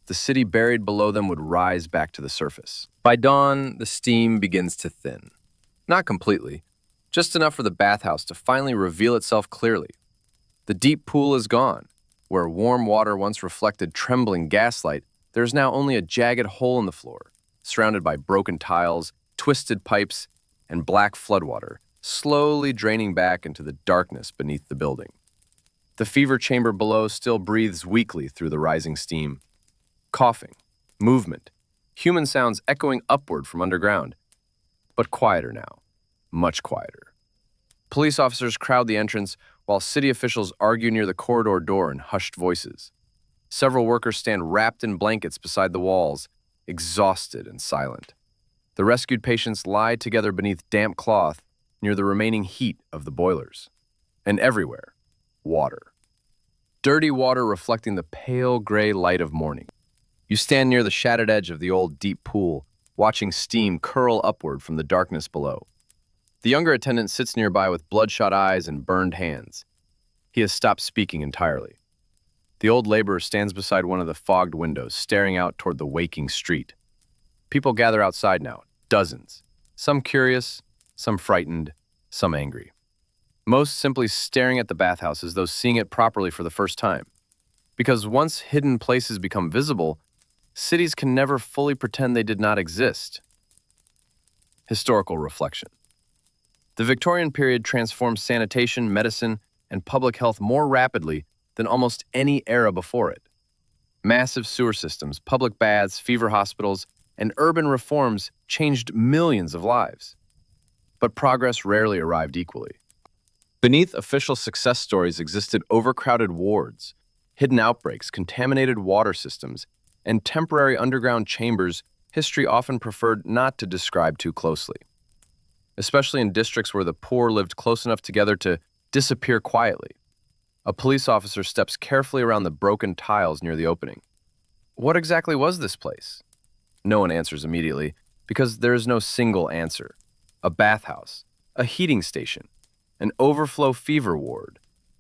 the city buried below them would rise back to the surface. By dawn, the steam begins to thin. Not completely, just enough for the bathhouse to finally reveal itself clearly. The deep pool is gone. Where warm water once reflected trembling gaslight, there is now only a jagged hole in the floor, surrounded by broken tiles, twisted pipes, and black floodwater, slowly draining back into the darkness beneath the building. The fever chamber below still breathes weakly through the rising steam. Coughing, movement, human sounds echoing upward from underground. But quieter now, much quieter. Police officers crowd the entrance while city officials argue near the corridor door in hushed voices. Several workers stand wrapped in blankets beside the walls, exhausted and silent. The rescued patients lie together beneath damp cloth near the remaining heat of the boilers. And everywhere, water. Dirty water reflecting the pale gray light of morning. You stand near the shattered edge of the old deep pool, watching steam curl upward from the darkness below. The younger attendant sits nearby with bloodshot eyes and burned hands. He has stopped speaking entirely. The old laborer stands beside one of the fogged windows, staring out toward the waking street. People gather outside now, dozens. Some curious, some frightened, some angry. Most simply staring at the bathhouse as though seeing it properly for the first time. Because once hidden places become visible, cities can never fully pretend they did not exist. Historical reflection. The Victorian period transformed sanitation, medicine, and public health more rapidly than almost any era before it. Massive sewer systems, public baths, fever hospitals, and urban reforms changed millions of lives. But progress rarely arrived equally. Beneath official success stories existed overcrowded wards, hidden outbreaks, contaminated water systems, and temporary underground chambers history often preferred not to describe too closely. Especially in districts where the poor lived close enough together to disappear quietly. A police officer steps carefully around the broken tiles near the opening. What exactly was this place? No one answers immediately, because there is no single answer. A bathhouse, a heating station, an overflow fever ward,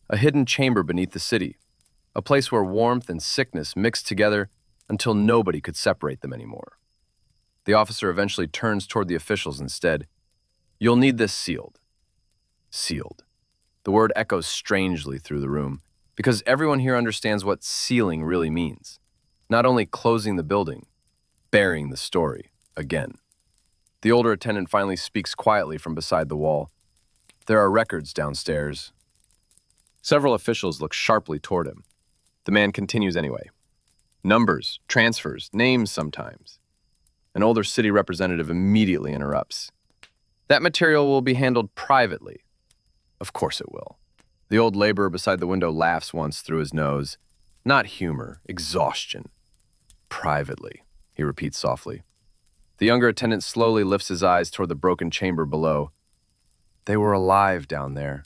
a hidden chamber beneath the city, a place where warmth and sickness mixed together until nobody could separate them anymore. The officer eventually turns toward the officials instead. "You'll need this sealed." Sealed. The word echoes strangely through the room, because everyone here understands what sealing really means. Not only closing the building, burying the story again. The older attendant finally speaks quietly from beside the wall. "There are records downstairs." Several officials look sharply toward him. The man continues anyway. "Numbers, transfers, names sometimes." An older city representative immediately interrupts. "That material will be handled privately." Of course it will. The old laborer beside the window laughs once through his nose. Not humor, exhaustion. "Privately," he repeats softly. The younger attendant slowly lifts his eyes toward the broken chamber below. They were alive down there.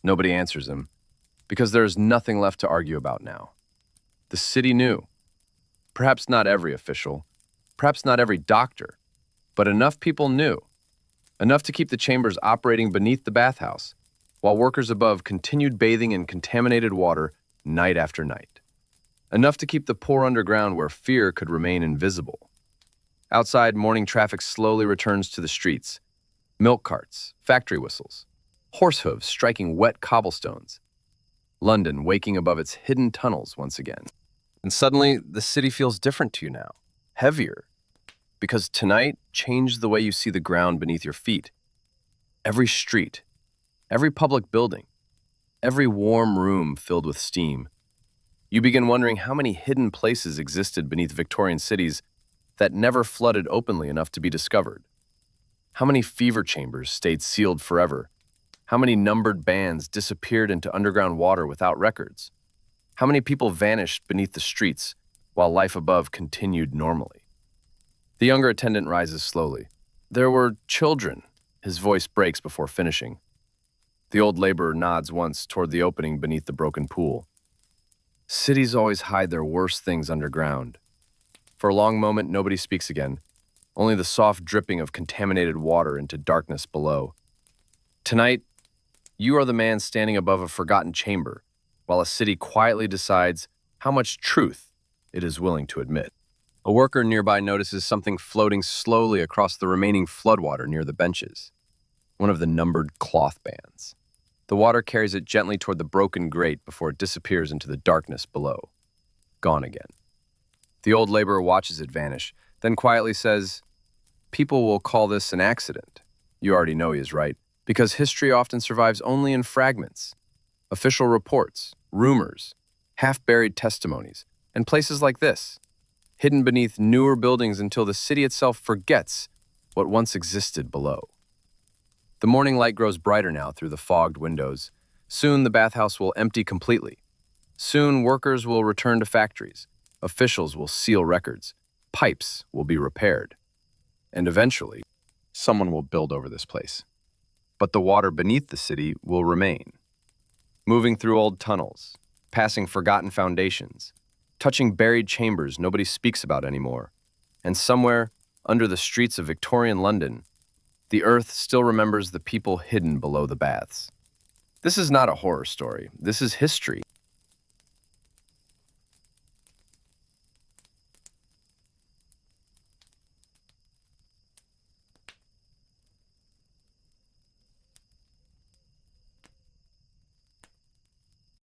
Nobody answers him, because there is nothing left to argue about now. The city knew. Perhaps not every official, perhaps not every doctor, but enough people knew. Enough to keep the chambers operating beneath the bathhouse, while workers above continued bathing in contaminated water night after night. Enough to keep the poor underground where fear could remain invisible. Outside, morning traffic slowly returns to the streets. Milk carts, factory whistles, horse hooves striking wet cobblestones. London waking above its hidden tunnels once again. And suddenly, the city feels different to you now. Heavier. Because tonight changed the way you see the ground beneath your feet. Every street, every public building, every warm room filled with steam. You begin wondering how many hidden places existed beneath Victorian cities that never flooded openly enough to be discovered. How many fever chambers stayed sealed forever? How many numbered bands disappeared into underground water without records? How many people vanished beneath the streets while life above continued normally? The younger attendant rises slowly. "There were children." His voice breaks before finishing. The old laborer nods once toward the opening beneath the broken pool. Cities always hide their worst things underground. For a long moment, nobody speaks again, only the soft dripping of contaminated water into darkness below. Tonight, you are the man standing above a forgotten chamber, while a city quietly decides how much truth it is willing to admit. A worker nearby notices something floating slowly across the remaining floodwater near the benches. One of the numbered cloth bands. The water carries it gently toward the broken grate before it disappears into the darkness below. Gone again. The old laborer watches it vanish, then quietly says, "People will call this an accident." You already know he is right, because history often survives only in fragments. Official reports, rumors, half-buried testimonies, and places like this, hidden beneath newer buildings until the city itself forgets what once existed below. The morning light grows brighter now through the fogged windows. Soon the bathhouse will empty completely. Soon workers will return to factories. Officials will seal records. Pipes will be repaired. And eventually, someone will build over this place. But the water beneath the city will remain, moving through old tunnels, passing forgotten foundations, touching buried chambers nobody speaks about anymore. And somewhere, under the streets of Victorian London, the earth still remembers the people hidden below the baths. This is not a horror story. This is history.